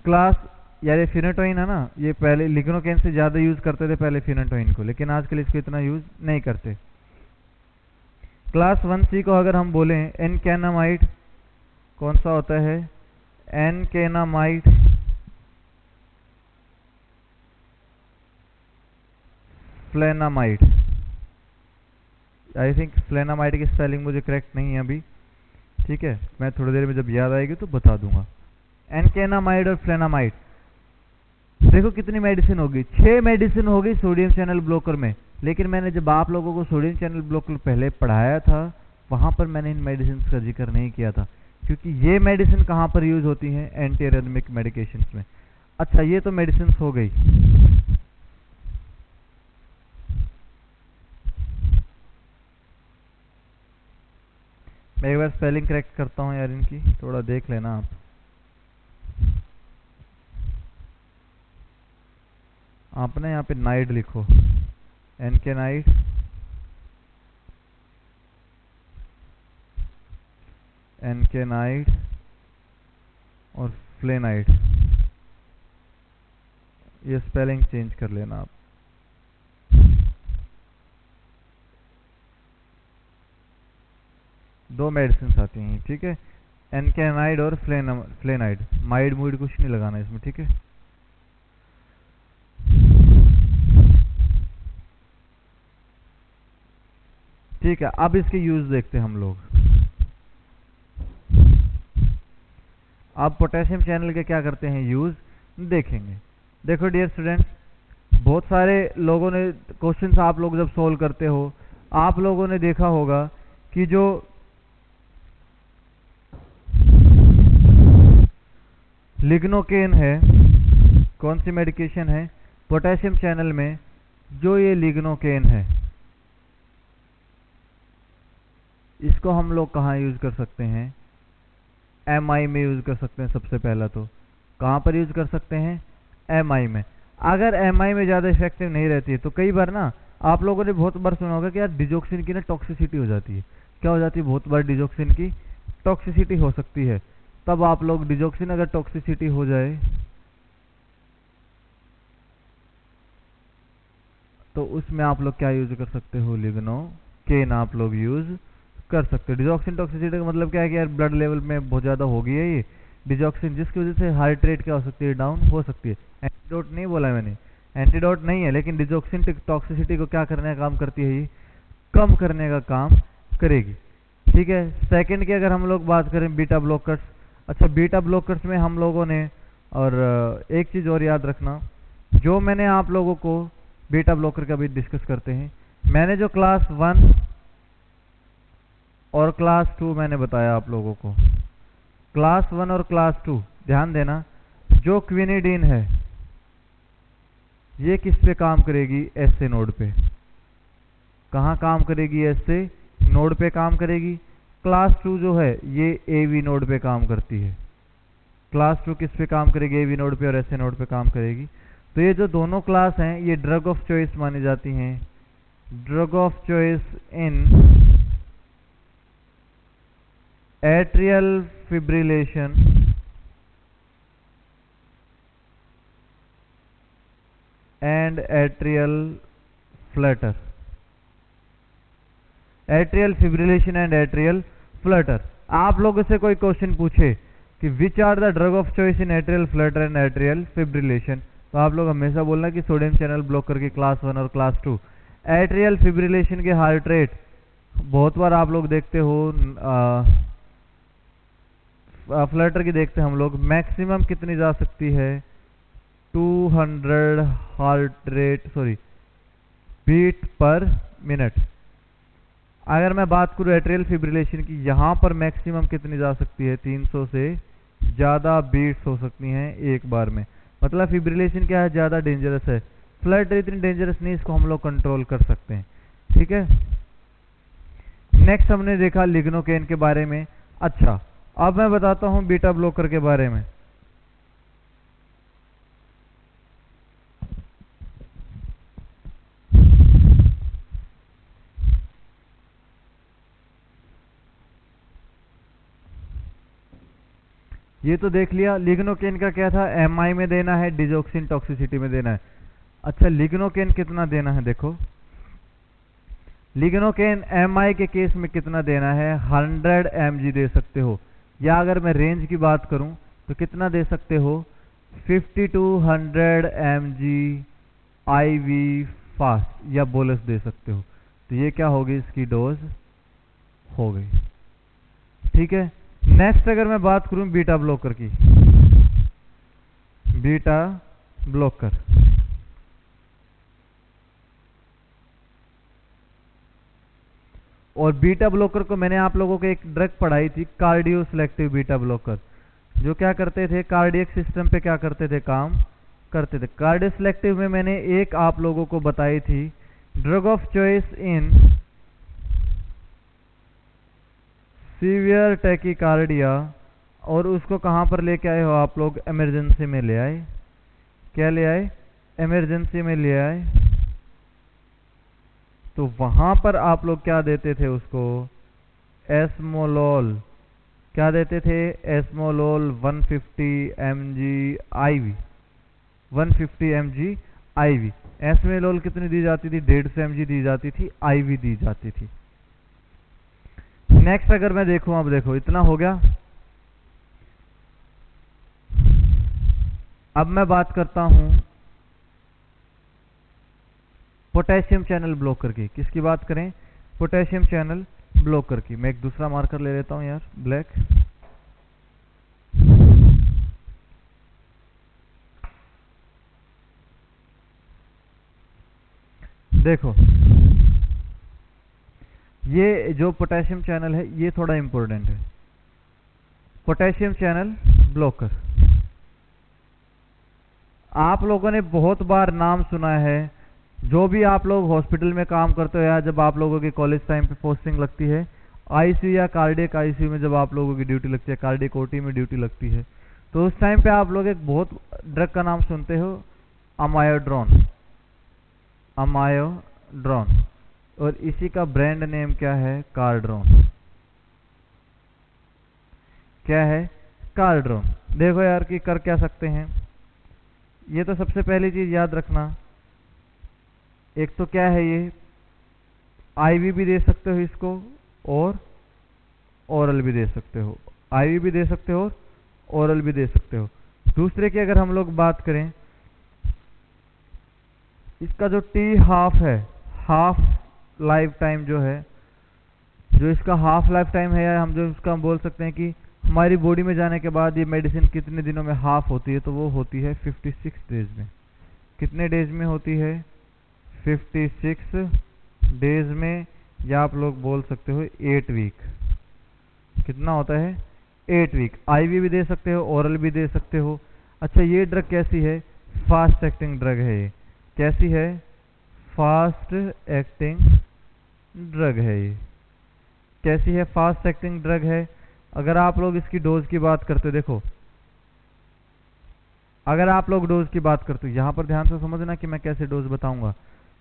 क्लास यार ये फिनेटोइन है ना, ये पहले लिग्नोकेन से ज़्यादा यूज करते थे पहले फिनेटोइन को, लेकिन आजकल इसको इतना यूज नहीं करते। क्लास 1C को अगर हम बोलें एनकेनामाइड, कौन सा होता है, एनकेनामाइड, फ्लेनामाइड, आई थिंक फ्लेनामाइड की स्पेलिंग मुझे करेक्ट नहीं है अभी, ठीक है, मैं थोड़ी देर में जब याद आएगी तो बता दूंगा। एनकेनामाइड और फ्लेनामाइड, देखो कितनी मेडिसिन होगी, 6 मेडिसिन होगी सोडियम चैनल ब्लॉकर में, लेकिन मैंने जब आप लोगों को सोडियम चैनल ब्लॉकर पहले पढ़ाया था वहां पर मैंने इन मेडिसिन का जिक्र नहीं किया था, क्योंकि ये मेडिसिन कहां पर यूज होती हैं, एंटी एरिथमिक मेडिकेशन में। अच्छा, ये तो मेडिसिन हो गई। मैं एक बार स्पेलिंग करेक्ट करता हूं यार इनकी, थोड़ा देख लेना आप। आपने यहाँ पे नाइड लिखो, एनकेनाइड, एनकेनाइड और फ्लेनाइड, ये स्पेलिंग चेंज कर लेना आप। दो मेडिसिन आती हैं, ठीक है, एनकेनाइड और फ्लेनाइड, माइड मुइड कुछ नहीं लगाना इसमें, ठीक है। ठीक है, अब इसके यूज देखते हैं हम लोग। अब पोटेशियम चैनल के क्या करते हैं यूज देखेंगे। देखो डियर स्टूडेंट्स, बहुत सारे लोगों ने क्वेश्चंस आप लोग जब सोल्व करते हो, आप लोगों ने देखा होगा कि जो लिग्नोकेन है, कौन सी मेडिकेशन है, पोटेशियम चैनल में जो ये लिग्नोकेन है, इसको हम लोग कहाँ यूज कर सकते हैं, एमआई में यूज कर सकते हैं। सबसे पहला तो कहाँ पर यूज कर सकते हैं, एमआई में। अगर एमआई में ज़्यादा इफेक्टिव नहीं रहती है तो कई बार ना आप लोगों ने बहुत बार सुना होगा कि यार डिजोक्सिन की ना टॉक्सिसिटी हो जाती है। क्या हो जाती है, बहुत बार डिजोक्सिन की टॉक्सिसिटी हो सकती है। तब आप लोग डिजोक्सिन अगर टॉक्सिसिटी हो जाए तो उसमें आप लोग क्या यूज कर सकते हो, लिग्नोकेन आप लोग यूज कर सकते हो। डिजोक्सिन टॉक्सिसिटी का मतलब क्या है कि यार ब्लड लेवल में बहुत ज़्यादा हो गई है ये डिजोक्सिन, जिसकी वजह से हार्ट रेट क्या हो सकती है, डाउन हो सकती है। एंटीडोट नहीं बोला मैंने, एंटीडोट नहीं है, लेकिन डिजोक्सिन टॉक्सिसिटी को क्या करने का काम करती है, ये कम करने का काम करेगी, ठीक है। सेकंड की अगर हम लोग बात करें बीटा ब्लॉकर्स, अच्छा बीटा ब्लॉकर्स में हम लोगों ने, और एक चीज़ और याद रखना, जो मैंने आप लोगों को बीटा ब्लॉकर का भी डिस्कस करते हैं, मैंने जो क्लास 1 और क्लास 2 मैंने बताया आप लोगों को, क्लास 1 और क्लास 2 ध्यान देना, जो क्विनिडीन है ये किस पे काम करेगी, एसए नोड पे। कहाँ काम करेगी, एसए नोड पे काम करेगी। क्लास 2 जो है ये एवी नोड पे काम करती है। क्लास 2 किस पे काम करेगी, एवी नोड पे और एसए नोड पे काम करेगी। तो ये जो दोनों क्लास हैं ये ड्रग ऑफ चॉइस मानी जाती हैं, drug of choice in atrial fibrillation and atrial flutter. Atrial fibrillation and atrial flutter. आप लोगों से कोई क्वेश्चन पूछे कि which are the drug of choice in atrial flutter and atrial fibrillation, तो आप लोग हमेशा बोलना कि सोडियम चैनल ब्लॉकर की क्लास 1 और क्लास 2। एट्रियल फिब्रिलेशन के हार्ट रेट बहुत बार आप लोग देखते हो, फ्लटर की देखते हैं हम लोग, मैक्सिमम कितनी जा सकती है, 200 heart rate beat per minute. अगर मैं बात करूं एट्रियल फिब्रिलेशन की, यहां पर मैक्सिमम कितनी जा सकती है, 300 से ज़्यादा बीट्स हो सकती हैं एक बार में। मतलब फिब्रिलेशन क्या है, ज़्यादा डेंजरस है। फ्लड इतनी डेंजरस नहीं, इसको हम लोग कंट्रोल कर सकते हैं, ठीक है। नेक्स्ट हमने देखा लिग्नोकेन के बारे में। अच्छा, अब मैं बताता हूं बीटा ब्लॉकर के बारे में। ये तो देख लिया लिग्नोकेन का क्या था, एमआई में देना है, डिजोक्सिन टॉक्सिसिटी में देना है। अच्छा, लिग्नोकेन कितना देना है, देखो लिग्नोकेन एमआई के केस में कितना देना है, 100 mg दे सकते हो, या अगर मैं रेंज की बात करूं तो कितना दे सकते हो, 50 to 100 mg IV फास्ट या बोलस दे सकते हो। तो ये क्या होगी, इसकी डोज हो गई, ठीक है। नेक्स्ट अगर मैं बात करूं बीटा ब्लॉकर की, बीटा ब्लॉकर और बीटा ब्लॉकर को मैंने आप लोगों को एक ड्रग पढ़ाई थी, कार्डियो सिलेक्टिव बीटा ब्लॉकर, जो क्या करते थे, कार्डियक सिस्टम पे क्या करते थे, काम करते थे। कार्डियो सिलेक्टिव में मैंने एक आप लोगों को बताई थी, drug of choice in severe tachycardia, और उसको कहां पर लेके आए हो आप लोग, इमरजेंसी में ले आए। क्या ले आए, इमरजेंसी में ले आए। तो वहां पर आप लोग क्या देते थे उसको, एस्मोलोल, क्या देते थे, esmolol 150 mg IV, 150 mg IV। Esmolol कितनी दी जाती थी, 150 mg दी जाती थी, IV दी जाती थी। नेक्स्ट अगर मैं देखूं, अब देखो इतना हो गया। अब मैं बात करता हूं पोटेशियम चैनल ब्लॉकर की। किसकी बात करें, पोटेशियम चैनल ब्लॉकर की। मैं एक दूसरा मार्कर ले लेता हूं यार, ब्लैक। देखो ये जो पोटेशियम चैनल है ये थोड़ा इंपॉर्टेंट है। पोटेशियम चैनल ब्लॉकर आप लोगों ने बहुत बार नाम सुना है, जो भी आप लोग हॉस्पिटल में काम करते हो या जब आप लोगों की कॉलेज टाइम पे पोस्टिंग लगती है, आईसीयू या कार्डियक आईसीयू में जब आप लोगों की ड्यूटी लगती है, कार्डियक ओटी में ड्यूटी लगती है, तो उस टाइम पे आप लोग एक बहुत ड्रग का नाम सुनते हो, अमायोड्रोन। अमायोड्रोन, और इसी का ब्रांड नेम क्या है, कार्ड्रोन। क्या है, कार्ड्रोन। देखो यार कि कर क्या सकते हैं, ये तो सबसे पहली चीज याद रखना, एक तो क्या है ये, आईवी भी दे सकते हो इसको और ओरल भी दे सकते हो, आईवी भी दे सकते हो और ओरल भी दे सकते हो। दूसरे की अगर हम लोग बात करें, इसका जो टी हाफ है, हाफ लाइफ टाइम जो है, जो इसका हाफ लाइफ टाइम है, या हम जो इसका बोल सकते हैं कि हमारी बॉडी में जाने के बाद ये मेडिसिन कितने दिनों में हाफ होती है, तो वो होती है 56 डेज में। कितने डेज में होती है, 56 डेज में, या आप लोग बोल सकते हो 8 वीक। कितना होता है, 8 वीक। आईवी भी दे सकते हो, ओरल भी दे सकते हो। अच्छा, ये ड्रग कैसी है, फास्ट एक्टिंग ड्रग है। ये कैसी है, फास्ट एक्टिंग ड्रग है। ये कैसी है, फास्ट एक्टिंग ड्रग है। अगर आप लोग इसकी डोज की बात करते हो, देखो अगर आप लोग डोज की बात करते हो, यहां पर ध्यान से समझना कि मैं कैसे डोज बताऊंगा।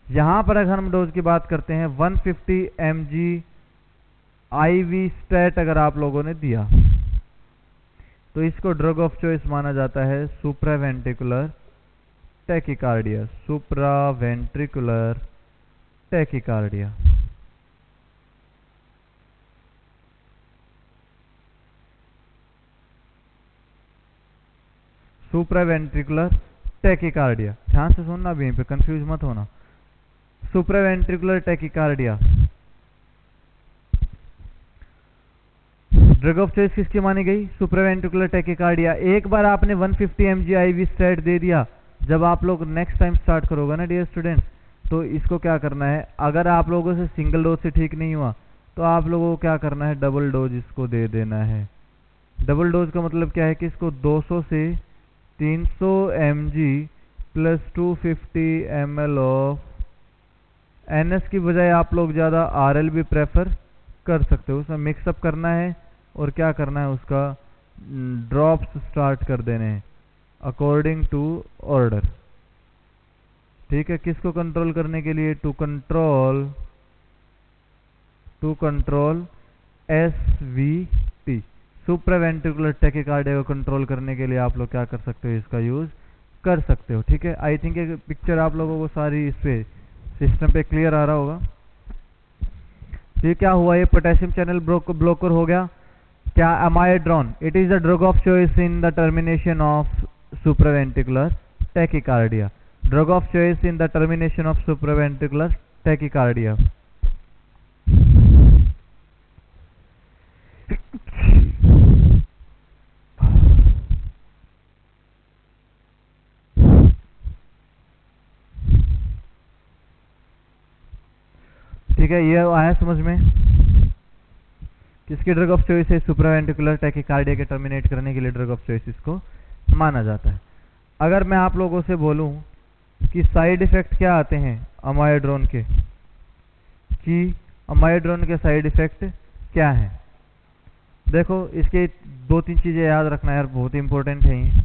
यहां पर अगर हम डोज की बात करते हैं, 150 mg IV स्टेट अगर आप लोगों ने दिया, तो इसको ड्रग ऑफ चॉइस माना जाता है supraventricular tachycardia. Supraventricular tachycardia. Supraventricular tachycardia, ध्यान से सुनना, भी यहीं पे कंफ्यूज मत होना। Supraventricular tachycardia drug of choice किसकी मानी गई, सुप्रावेंट्रिकुलर टैकीकार्डिया। एक बार आपने 150 mg IV स्टेट दे दिया, जब आप लोग नेक्स्ट टाइम स्टार्ट करोगे ना डियर स्टूडेंट्स, तो इसको क्या करना है, अगर आप लोगों से सिंगल डोज से ठीक नहीं हुआ, तो आप लोगों को क्या करना है, डबल डोज इसको दे देना है। डबल डोज का मतलब क्या है कि इसको 200 से 300 mg plus 250 ml of NS की बजाय आप लोग ज़्यादा RL भी प्रेफर कर सकते हो। उसमें मिक्सअप करना है और क्या करना है, उसका ड्रॉप्स स्टार्ट कर देने हैं अकॉर्डिंग टू ऑर्डर। ठीक है, किसको कंट्रोल करने के लिए? To control SVT, supraventricular tachycardia को कंट्रोल करने के लिए आप लोग क्या कर सकते हो, इसका यूज कर सकते हो। ठीक है, आई थिंक एक पिक्चर आप लोगों को सारी इस पे सिस्टम पे क्लियर आ रहा होगा। ये क्या हुआ, ये पोटेशियम चैनल ब्लोकर हो गया। क्या? Amiodarone, it is the drug of choice in the termination of supraventricular tachycardia. Drug of choice in the termination of supraventricular tachycardia. ठीक है, ये आया समझ में? किसकी ड्रग ऑफ चॉइस है? सुप्रावेंट्रिकुलर टैकीकार्डिया के टर्मिनेट करने के लिए ड्रग ऑफ चॉइस इसको माना जाता है। अगर मैं आप लोगों से बोलूं कि साइड इफेक्ट क्या आते हैं अमाइड्रोन के, कि अमाइड्रोन के साइड इफेक्ट क्या है? देखो, इसके 2-3 चीजें याद रखना यार, बहुत इंपॉर्टेंट है ये।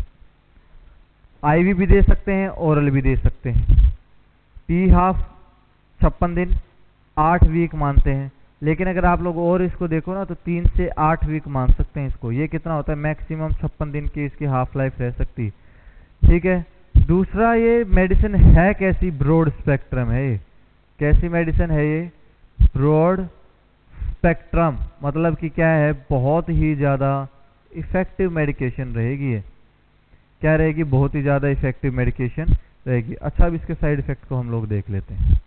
IV भी दे सकते हैं, ओरल भी दे सकते हैं। T-half 56 दिन, 8 वीक मानते हैं, लेकिन अगर आप लोग और इसको देखो ना तो 3 से 8 वीक मान सकते हैं इसको। ये कितना होता है? मैक्सिमम 56 दिन की इसकी हाफ लाइफ रह सकती। ठीक है, दूसरा, ये मेडिसिन है कैसी? ब्रॉड स्पेक्ट्रम है ये। कैसी मेडिसिन है ये? ब्रॉड स्पेक्ट्रम, मतलब कि क्या है, बहुत ही ज़्यादा इफेक्टिव मेडिकेशन रहेगी ये। क्या रहेगी? बहुत ही ज़्यादा इफेक्टिव मेडिकेशन रहेगी। अच्छा, अब इसके साइड इफेक्ट को हम लोग देख लेते हैं।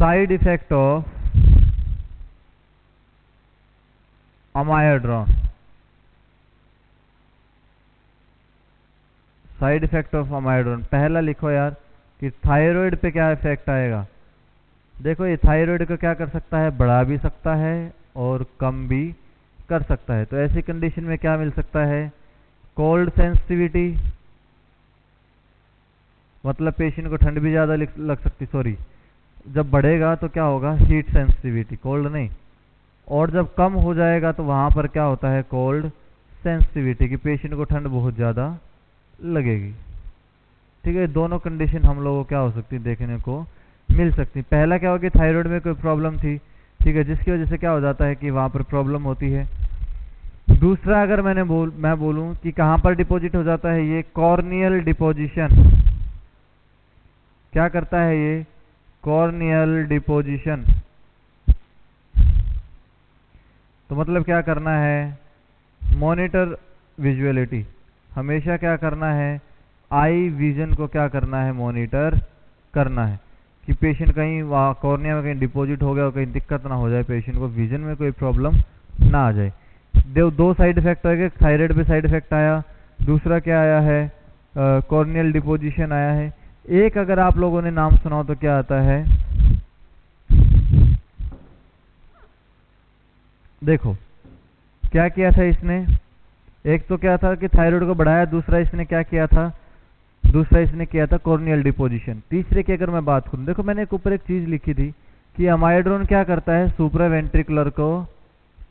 Side effect of amiodarone. Side effect of amiodarone, पहला लिखो यार कि थायराइड पे क्या इफेक्ट आएगा। देखो, ये थायराइड को क्या कर सकता है? बढ़ा भी सकता है और कम भी कर सकता है। तो ऐसी कंडीशन में क्या मिल सकता है? कोल्ड सेंसिटिविटी, मतलब पेशेंट को ठंड भी ज़्यादा लग सकती, सॉरी, जब बढ़ेगा तो क्या होगा? हीट सेंसिटिविटी, कोल्ड नहीं। और जब कम हो जाएगा तो वहाँ पर क्या होता है? कोल्ड सेंसिटिविटी, कि पेशेंट को ठंड बहुत ज़्यादा लगेगी। ठीक है, दोनों कंडीशन हम लोगों को क्या हो सकती देखने को मिल सकती। पहला क्या होगा? थायराइड में कोई प्रॉब्लम थी, ठीक है, जिसकी वजह से क्या हो जाता है कि वहाँ पर प्रॉब्लम होती है। दूसरा, अगर मैं बोलूँ कि कहाँ पर डिपॉजिट हो जाता है, ये कॉर्नियल डिपोजिशन। क्या करता है ये? Corneal deposition. तो मतलब क्या करना है? मॉनिटर विजुअलिटी, हमेशा क्या करना है? आई विजन को क्या करना है? मॉनिटर करना है कि पेशेंट कहीं वहाँ कॉर्निया में कहीं डिपॉजिट हो गया और कहीं दिक्कत ना हो जाए, पेशेंट को विजन में कोई प्रॉब्लम ना आ जाए। दो साइड इफेक्ट आएगा, थायराइड पे साइड इफेक्ट आया, दूसरा क्या आया है? कॉर्नियल डिपोजिशन आया है। एक अगर आप लोगों ने नाम सुना हो तो क्या आता है? देखो, क्या किया था इसने? एक तो क्या था कि थायराइड को बढ़ाया, दूसरा इसने क्या किया था? दूसरा इसने किया था कॉर्नियल डिपोजिशन। तीसरे की अगर मैं बात करूं, देखो मैंने एक ऊपर एक चीज लिखी थी कि अमाइड्रोन क्या करता है? सुप्रावेंट्रिकुलर को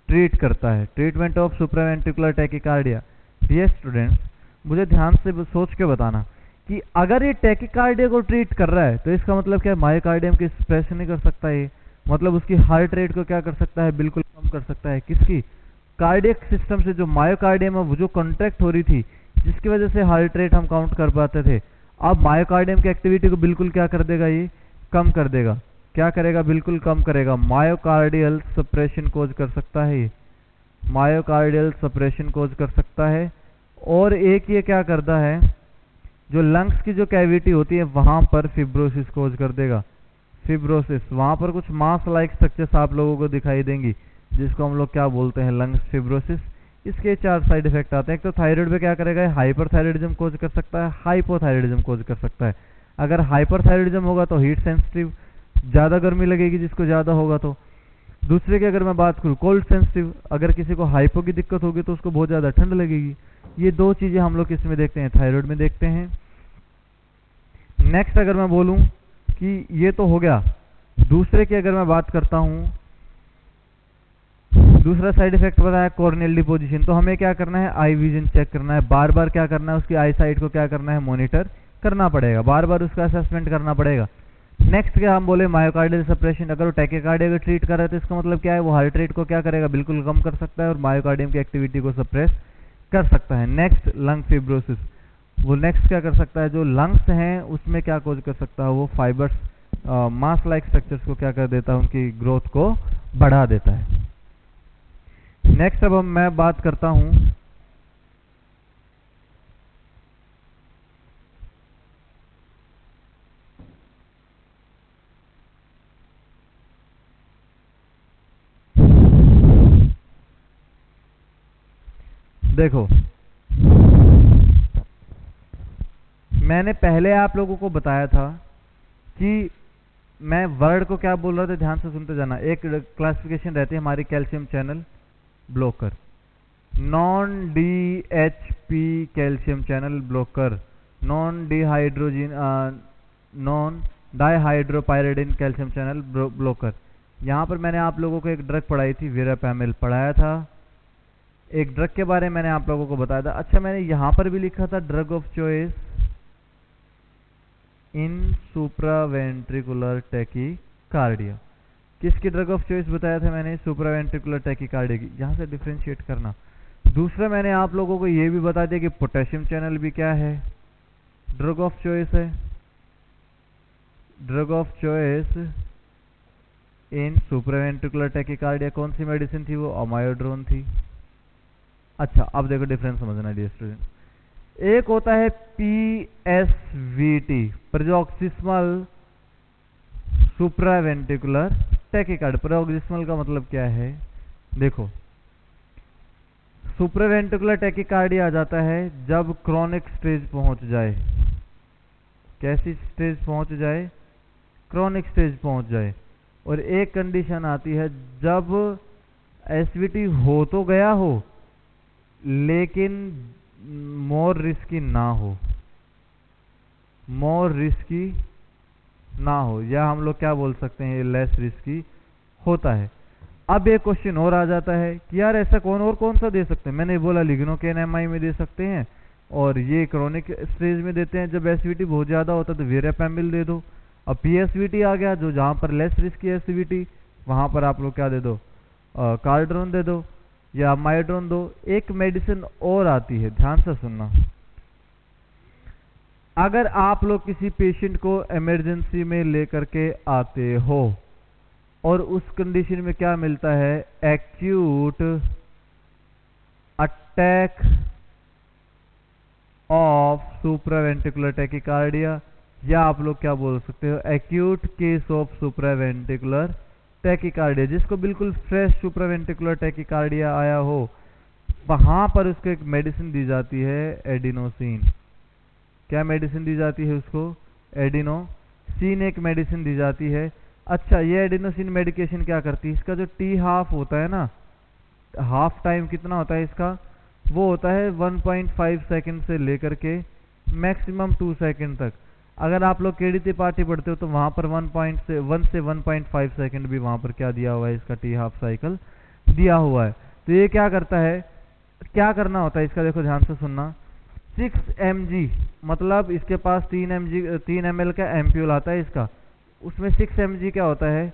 ट्रीट करता है, ट्रीटमेंट ऑफ सुप्रावेंट्रिकुलर टैकीकार्डिया। ये स्टूडेंट्स मुझे ध्यान से सोच के बताना कि अगर ये टैकीकार्डिया को ट्रीट कर रहा है तो इसका मतलब क्या है? मायोकार्डियम की सप्रेशन नहीं कर सकता है, मतलब उसकी हार्ट रेट को क्या कर सकता है? बिल्कुल कम कर सकता है। किसकी? कार्डियक सिस्टम से जो मायोकार्डियम है वो जो कॉन्ट्रैक्ट हो रही थी, जिसकी वजह से हार्ट रेट हम काउंट कर पाते थे, अब मायोकार्डियम की एक्टिविटी को बिल्कुल क्या कर देगा? ये कम कर देगा। क्या करेगा? बिल्कुल कम करेगा। मायोकार्डियल सप्रेशन कोज कर सकता है, ये मायोकार्डियल सप्रेशन कोज कर सकता है। और एक ये क्या करता है? जो लंग्स की जो कैविटी होती है वहां पर फिब्रोसिस कोज कर देगा। फिब्रोसिस, वहां पर कुछ मास लाइक स्ट्रक्चर्स आप लोगों को दिखाई देंगी, जिसको हम लोग क्या बोलते हैं? Lungs fibrosis. इसके 4 साइड इफेक्ट आते हैं। एक तो थायराइड पे क्या करेगा, हाइपरथायराइडिज्म कोज कर सकता है, हाइपोथायराइडिज्म कोज कर सकता है। अगर हाइपरथायराइडिज्म होगा तो हीट सेंसिटिव, ज़्यादा गर्मी लगेगी जिसको ज़्यादा होगा तो। दूसरे की अगर मैं बात करूँ कोल्ड सेंसिटिव, अगर किसी को हाइपो की दिक्कत होगी तो उसको बहुत ज़्यादा ठंड लगेगी। ये 2 चीज़ें हम लोग किस में देखते हैं, थायराइड में देखते हैं। नेक्स्ट अगर मैं बोलूँ कि ये तो हो गया, दूसरे की अगर मैं बात करता हूँ, दूसरा साइड इफेक्ट बताया कॉर्नियल डिपोजिशन। तो हमें क्या करना है, आई विजन चेक करना है, बार बार क्या करना है, उसकी आई साइट को क्या करना है, मॉनिटर करना पड़ेगा, बार बार उसका असेसमेंट करना पड़ेगा। नेक्स्ट क्या हम बोले, मायोकार्डियल सप्रेशन। अगर वो टैकीकार्डिया अगर ट्रीट कर रहा है तो इसका मतलब क्या है, वो हार्ट रेट को क्या करेगा, बिल्कुल कम कर सकता है और मायोकार्डियम की एक्टिविटी को सप्रेस कर सकता है। नेक्स्ट लंग फिब्रोसिस, वो नेक्स्ट क्या कर सकता है, जो लंग्स हैं उसमें क्या कोज कर सकता है, वो फाइबर्स मास लाइक स्ट्रक्चर्स को क्या कर देता है, उनकी ग्रोथ को बढ़ा देता है। नेक्स्ट अब मैं बात करता हूं देखो, मैंने पहले आप लोगों को बताया था कि मैं वर्ड को क्या बोल रहा था, ध्यान से सुनते जाना। एक क्लासिफिकेशन रहती है हमारी calcium channel blocker, non DHP calcium channel blocker, non dihydropyridine calcium channel blocker. यहाँ पर मैंने आप लोगों को एक ड्रग पढ़ाई थी, वीरापैमिल पढ़ाया था, एक ड्रग के बारे में मैंने आप लोगों को बताया था। अच्छा, मैंने यहाँ पर भी लिखा था drug of choice in supraventricular tachycardia. किसकी ड्रग ऑफ चॉइस बताया था मैंने, सुप्रावेंट्रिकुलर टैकीकार्डिया की। यहाँ से डिफरेंशिएट करना। दूसरा मैंने आप लोगों को ये भी बता दिया कि पोटेशियम चैनल भी क्या है, ड्रग ऑफ चॉइस है। Drug of choice in supraventricular tachycardia कौन सी मेडिसिन थी, वो अमायोड्रोन थी। अच्छा, अब देखो डिफरेंस समझना डियर स्टूडेंट। एक होता है PSVT, प्रोक्सिस्मल सुप्रावेंट्रिकुलर टैकीकार्ड। प्रोक्सिस्मल का मतलब क्या है, देखो सुप्रावेंट्रिकुलर टैकीकार्डिया आ जाता है जब क्रॉनिक स्टेज पहुंच जाए। कैसी स्टेज पहुंच जाए, क्रॉनिक स्टेज पहुंच जाए। और एक कंडीशन आती है जब एसवीटी हो तो गया हो लेकिन मोर रिस्की ना हो, मोर रिस्की ना हो, या हम लोग क्या बोल सकते हैं, लेस रिस्की होता है। अब एक क्वेश्चन और आ जाता है कि यार ऐसा कौन सा दे सकते हैं। मैंने बोला लिग्नोकेनेमाई में दे सकते हैं और ये क्रॉनिक स्टेज में देते हैं जब एसवीटी बहुत ज़्यादा होता है तो वीरापैमिल दे दो। अब पीएसवीटी आ गया जो जहाँ पर लेस रिस्की एसवीटी, वहाँ पर आप लोग क्या दे दो, कार्ड्रोन दे दो या माइड्रोन दो। एक मेडिसिन और आती है, ध्यान से सुनना। अगर आप लोग किसी पेशेंट को इमरजेंसी में लेकर के आते हो और उस कंडीशन में क्या मिलता है, acute attack of supraventricular tachycardia, या आप लोग क्या बोल सकते हो, acute case of supraventricular tachycardia, जिसको बिल्कुल फ्रेश सुप्रावेंट्रिकुलर टैकीकार्डिया आया हो, वहां पर उसको एक मेडिसिन दी जाती है एडिनोसिन। क्या मेडिसिन दी जाती है उसको, एडिनोसिन एक मेडिसिन दी जाती है। अच्छा, ये एडिनोसिन मेडिकेशन क्या करती है, इसका जो टी हाफ होता है ना, हाफ टाइम कितना होता है इसका, वो होता है 1.5 सेकंड से लेकर के मैक्सिमम 2 सेकंड तक। अगर आप लोग केडी त्रिपाठी पढ़ते हो तो वहां पर 1 से 1.5 सेकंड भी वहां पर क्या दिया हुआ है, इसका टी हाफ साइकिल दिया हुआ है। तो ये क्या करता है, क्या करना होता है इसका, देखो ध्यान से सुनना। 6 mg मतलब इसके पास 3 ml का एम्प्यूल आता है इसका, उसमें 6 mg क्या होता है,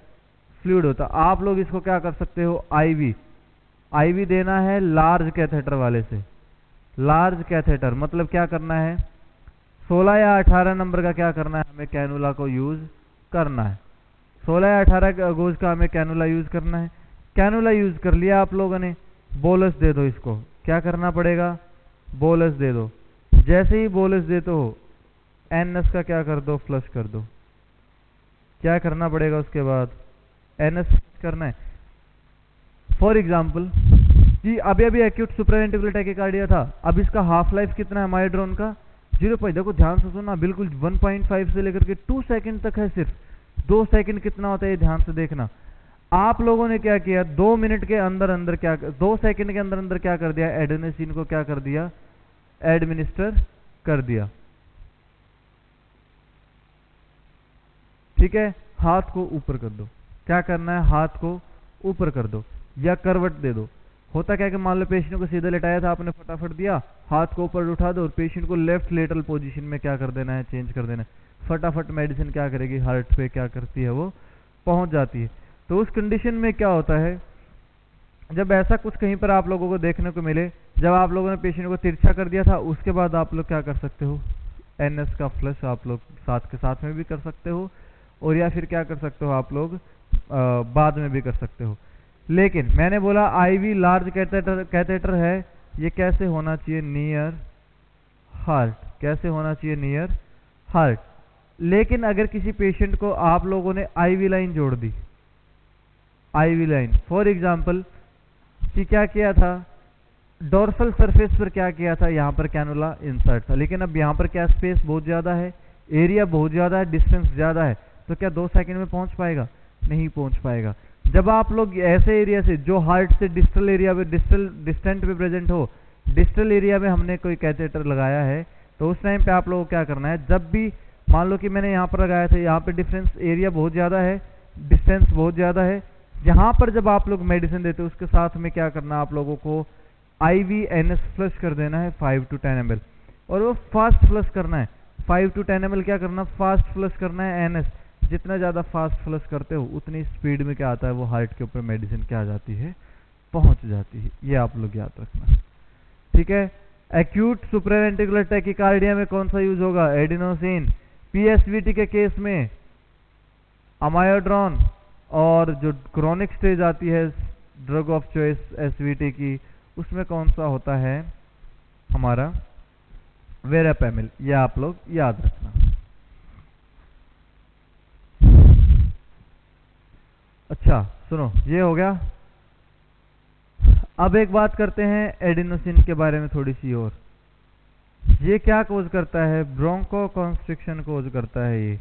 फ्लूइड होता है। आप लोग इसको क्या कर सकते हो, आईवी देना है लार्ज कैथेटर वाले से। लार्ज कैथेटर मतलब क्या करना है, 16 या 18 नंबर का क्या करना है, हमें कैनुला को यूज करना है। 16 या 18 गोज का हमें कैनुला यूज करना है। कैनुला यूज कर लिया आप लोगों ने, बोलस दे दो इसको। क्या करना पड़ेगा, बोलस दे दो। जैसे ही बोलस देते हो एनएस का क्या कर दो, फ्लश कर दो। क्या करना पड़ेगा उसके बाद, एनएस करना है। फॉर एग्जाम्पल कि अभी अभी एक्यूट सुप्रावेंट्रिकुलर टैकीकार्डिया था, अब इसका हाफ लाइफ कितना है मायोड्रोन का 0. देखो ध्यान से सुनना, बिल्कुल 1.5 से लेकर के 2 सेकंड तक है, सिर्फ 2 सेकंड कितना होता है ये ध्यान से देखना। आप लोगों ने क्या किया, 2 मिनट के अंदर अंदर 2 सेकंड के अंदर अंदर क्या कर दिया, एडेनोसिन को क्या कर दिया, एडमिनिस्टर कर दिया। ठीक है, हाथ को ऊपर कर दो, क्या करना है, हाथ को ऊपर कर दो या करवट दे दो। होता क्या कि मान लो पेशेंट को सीधा लेटाया था आपने, फटाफट दिया, हाथ को ऊपर उठा दो और पेशेंट को लेफ्ट लेटरल पोजीशन में क्या कर देना है, चेंज कर देना है। फटाफट मेडिसिन क्या करेगी, हार्ट पे क्या करती है, वो पहुंच जाती है। तो उस कंडीशन में क्या होता है, जब ऐसा कुछ कहीं पर आप लोगों को देखने को मिले, जब आप लोगों ने पेशेंट को तिरछा कर दिया था, उसके बाद आप लोग क्या कर सकते हो, एनएस का फ्लश आप लोग साथ के साथ में भी कर सकते हो, और या फिर क्या कर सकते हो आप लोग बाद में भी कर सकते हो। लेकिन मैंने बोला आईवी लार्ज कैथेटर है, ये कैसे होना चाहिए, नियर हार्ट, कैसे होना चाहिए, नियर हार्ट। लेकिन अगर किसी पेशेंट को आप लोगों ने आईवी लाइन जोड़ दी, आईवी लाइन फॉर एग्जांपल कि क्या किया था, डोर्सल सरफेस पर क्या किया था, यहाँ पर कैनुला इंसर्ट था, लेकिन अब यहाँ पर क्या स्पेस बहुत ज़्यादा है, एरिया बहुत ज़्यादा है, डिस्टेंस ज़्यादा है, तो क्या 2 सेकंड में पहुँच पाएगा, नहीं पहुँच पाएगा। जब आप लोग ऐसे एरिया से जो हार्ट से डिस्टल एरिया में डिस्टेंट पे प्रेजेंट हो, डिस्टल एरिया में हमने कोई कैथेटर लगाया है, तो उस टाइम पे आप लोगों को क्या करना है, जब भी मान लो कि मैंने यहाँ पर लगाया था, यहाँ पे डिफरेंस एरिया बहुत ज़्यादा है, डिस्टेंस बहुत ज़्यादा है, यहाँ पर जब आप लोग मेडिसिन देते हो उसके साथ में क्या करना है, आप लोगों को आईवी एनएस फ्लश कर देना है 5 to 10 ml, और वो फास्ट फ्लश करना है 5 to 10 ml, क्या करना, फास्ट फ्लश करना है एनएस। जितना ज़्यादा फास्ट फ्लश करते हो उतनी स्पीड में क्या आता है, वो हार्ट के ऊपर मेडिसिन क्या आ जाती है, पहुंच जाती है। ये आप लोग याद रखना, ठीक है। एक्यूट सुप्रावेंट्रिकुलर टैकीकार्डिया में कौन सा यूज होगा, एडिनोसिन। पीएसवीटी के केस में अमायोड्रोन, और जो क्रोनिक स्टेज आती है ड्रग ऑफ चॉइस एसवीटी की, उसमें कौन सा होता है हमारा, वेरापेमिल। ये आप लोग याद रखना। अच्छा सुनो, ये हो गया। अब एक बात करते हैं एडिनोसिन के बारे में थोड़ी सी और। ये क्या कोज करता है, ब्रोंको कॉन्स्ट्रिक्शन कोज करता है। ये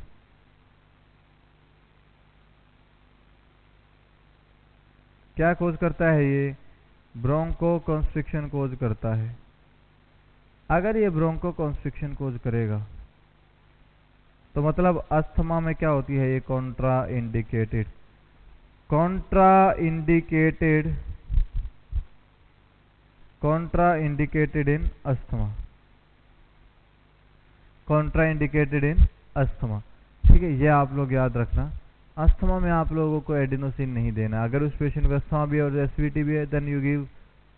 क्या कोज करता है, ये ब्रोंको कॉन्स्ट्रिक्शन कोज करता है। अगर ये ब्रोंको कॉन्स्ट्रिक्शन कोज करेगा तो मतलब अस्थमा में क्या होती है, ये Contra indicated, Contra indicated in asthma, Contra indicated in asthma. ठीक है, ये आप लोग याद रखना। अस्थमा में आप लोगों को एडिनोसिन नहीं देना। अगर उस पेशेंट को अस्थमा भी और एसवीटी भी है, देन यू गिव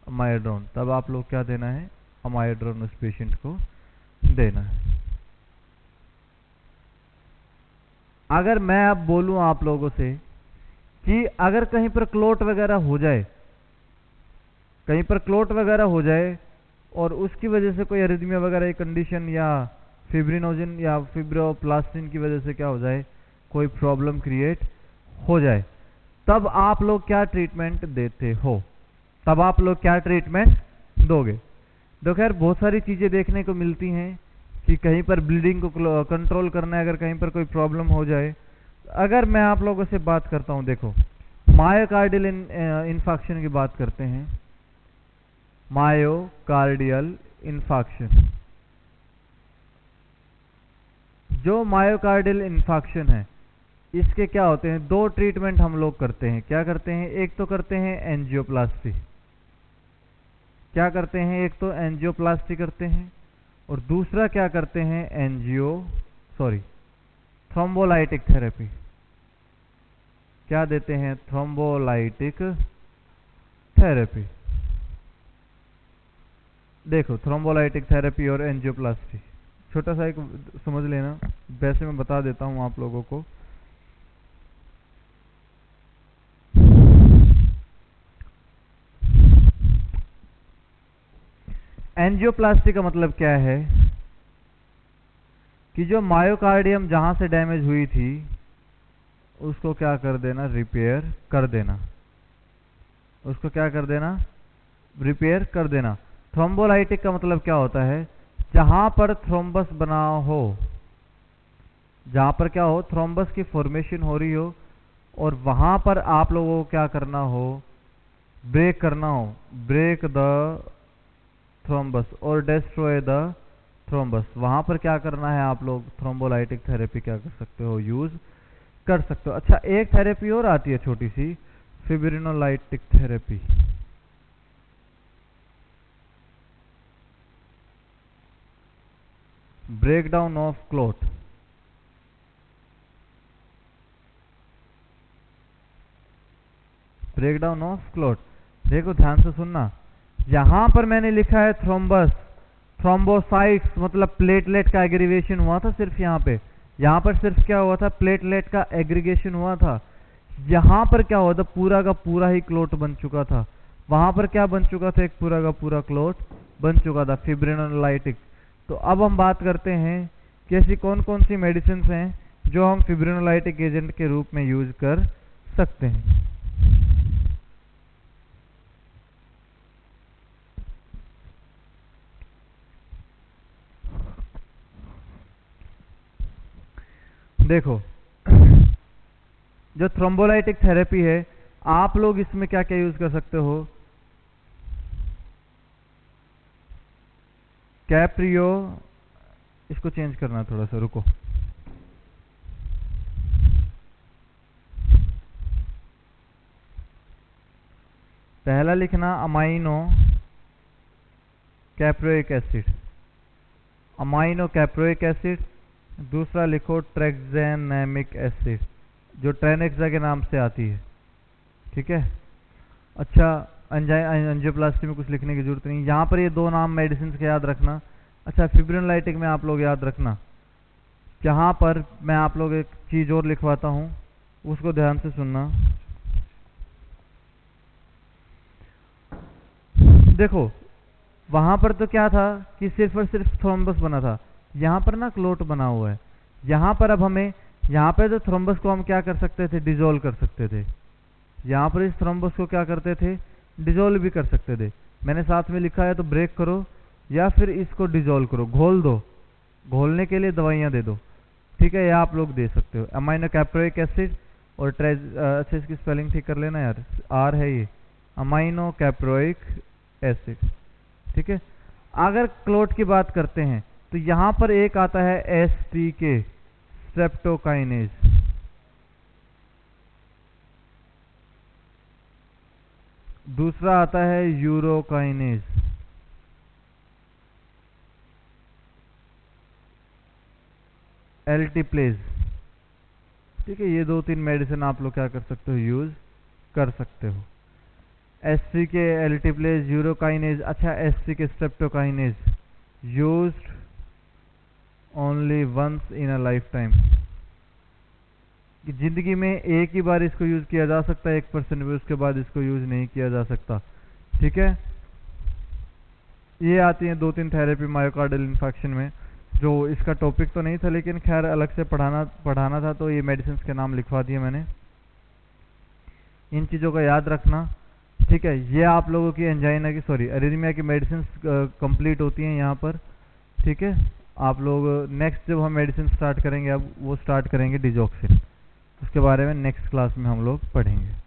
अमायोड्रोन। तब आप लोग क्या देना है, अमायोड्रोन उस पेशेंट को देना है। अगर मैं अब बोलूं आप लोगों से कि अगर कहीं पर क्लोट वगैरह हो जाए, कहीं पर क्लोट वगैरह हो जाए और उसकी वजह से कोई एरिथमिया वगैरह कंडीशन या फिब्रिनोजन या फिब्रोप्लास्टिन की वजह से क्या हो जाए, कोई प्रॉब्लम क्रिएट हो जाए, तब आप लोग क्या ट्रीटमेंट देते हो, तब आप लोग क्या ट्रीटमेंट दोगे। तो खैर बहुत सारी चीज़ें देखने को मिलती हैं कि कहीं पर ब्लीडिंग को कंट्रोल करना है, अगर कहीं पर कोई प्रॉब्लम हो जाए। अगर मैं आप लोगों से बात करता हूं, देखो मायोकार्डियल इन्फेक्शन की बात करते हैं, मायोकार्डियल इन्फेक्शन। जो मायोकार्डियल इन्फेक्शन है, इसके क्या होते हैं, 2 ट्रीटमेंट हम लोग करते हैं। क्या करते हैं, एक तो करते हैं एंजियोप्लास्टी। क्या करते हैं, एक तो एंजियोप्लास्टी करते हैं और दूसरा क्या करते हैं, थ्रोम्बोलाइटिक थेरेपी। क्या देते हैं, थ्रोम्बोलाइटिक थेरेपी। देखो थ्रोम्बोलाइटिक थेरेपी और एंजियोप्लास्टी, छोटा सा एक समझ लेना, वैसे मैं बता देता हूं आप लोगों को। एंजियोप्लास्टी का मतलब क्या है कि जो मायोकार्डियम जहां से डैमेज हुई थी उसको क्या कर देना, रिपेयर कर देना। उसको क्या कर देना, रिपेयर कर देना। थ्रोम्बोलाइटिक का मतलब क्या होता है, जहां पर थ्रोम्बस बना हो, जहां पर क्या हो, थ्रोम्बस की फॉर्मेशन हो रही हो और वहां पर आप लोगों को क्या करना हो, ब्रेक करना हो, ब्रेक द थ्रोम्बस और डिस्ट्रॉय द थ्रोम्बस, वहां पर क्या करना है, आप लोग थ्रोम्बोलाइटिक थेरेपी क्या कर सकते हो, यूज कर सकते हो। अच्छा, एक थेरेपी और आती है छोटी सी, fibrinolytic therapy. Breakdown of clot. Breakdown of clot, देखो ध्यान से सुनना, यहां पर मैंने लिखा है थ्रोम्बस, थ्रोम्बोसाइट्स मतलब प्लेटलेट का एग्रीगेशन हुआ था सिर्फ यहां पर सिर्फ क्या हुआ था, प्लेटलेट का एग्रीगेशन हुआ था। यहां पर क्या हुआ था, पूरा का पूरा ही क्लॉट बन चुका था। वहां पर क्या बन चुका था, एक पूरा का पूरा क्लॉट बन चुका था, फिब्रिनोलाइटिक। तो अब हम बात करते हैं कि ऐसी कौन कौन सी मेडिसिन हैं जो हम फिब्रिनोलाइटिक एजेंट के रूप में यूज कर सकते हैं। देखो, जो थ्रोम्बोलाइटिक थेरेपी है, आप लोग इसमें क्या क्या यूज कर सकते हो, कैप्रियो, इसको चेंज करना थोड़ा सा, रुको, पहला लिखना amino caproic acid, amino caproic acid. दूसरा लिखो ट्रेक्सेनेमिक एसिड, जो ट्रेनेक्सा के नाम से आती है, ठीक है। अच्छा, एंजियोप्लास्टी में कुछ लिखने की जरूरत नहीं, यहाँ पर ये दो नाम मेडिसिन के याद रखना। अच्छा, फिब्रिनोलाइटिक में आप लोग याद रखना, यहाँ पर मैं आप लोग एक चीज और लिखवाता हूँ, उसको ध्यान से सुनना। देखो, वहां पर तो क्या था कि सिर्फ और सिर्फ थ्रोम्बस बना था, यहाँ पर ना क्लोट बना हुआ है। यहाँ पर अब हमें, यहाँ पे तो थ्रोम्बस को हम क्या कर सकते थे, डिजोल्व कर सकते थे। यहाँ पर इस थ्रोम्बस को क्या करते थे, डिजोल्व भी कर सकते थे। मैंने साथ में लिखा है, तो ब्रेक करो या फिर इसको डिजोल्व करो, घोल दो, घोलने के लिए दवाइयाँ दे दो, ठीक है, या आप लोग दे सकते हो। अमाइनो कैप्रोइक एसिड और अच्छा इसकी स्पेलिंग ठीक कर लेना यार, आर है ये, अमाइनो कैप्रोइक एसिड, ठीक है। अगर क्लोट की बात करते हैं तो यहां पर एक आता है एसटीके, स्ट्रेप्टोकाइनेज, दूसरा आता है यूरोकाइनेज, एल्टीप्लेज, ठीक है। ये दो तीन मेडिसिन आप लोग क्या कर सकते हो, यूज कर सकते हो। एससी के एल्टीप्लेज, यूरोकाइनेज, अच्छा एससी के streptokinase, used only once in a lifetime, कि जिंदगी में एक ही बार इसको यूज किया जा सकता है 1% भी, उसके बाद इसको यूज नहीं किया जा सकता, ठीक है। ये आती हैं दो तीन थेरेपी मायोकार्डियल इन्फेक्शन में, जो इसका टॉपिक तो नहीं था, लेकिन खैर अलग से पढ़ाना था, तो ये मेडिसिन के नाम लिखवा दिए मैंने। इन चीज़ों का याद रखना, ठीक है। ये आप लोगों की एंजाइना की, सॉरी एरिथमिया की मेडिसिन कंप्लीट होती हैं यहाँ पर, ठीक है। आप लोग नेक्स्ट जब हम मेडिसिन स्टार्ट करेंगे, अब वो स्टार्ट करेंगे डिजॉक्सिन, उसके बारे में नेक्स्ट क्लास में हम लोग पढ़ेंगे।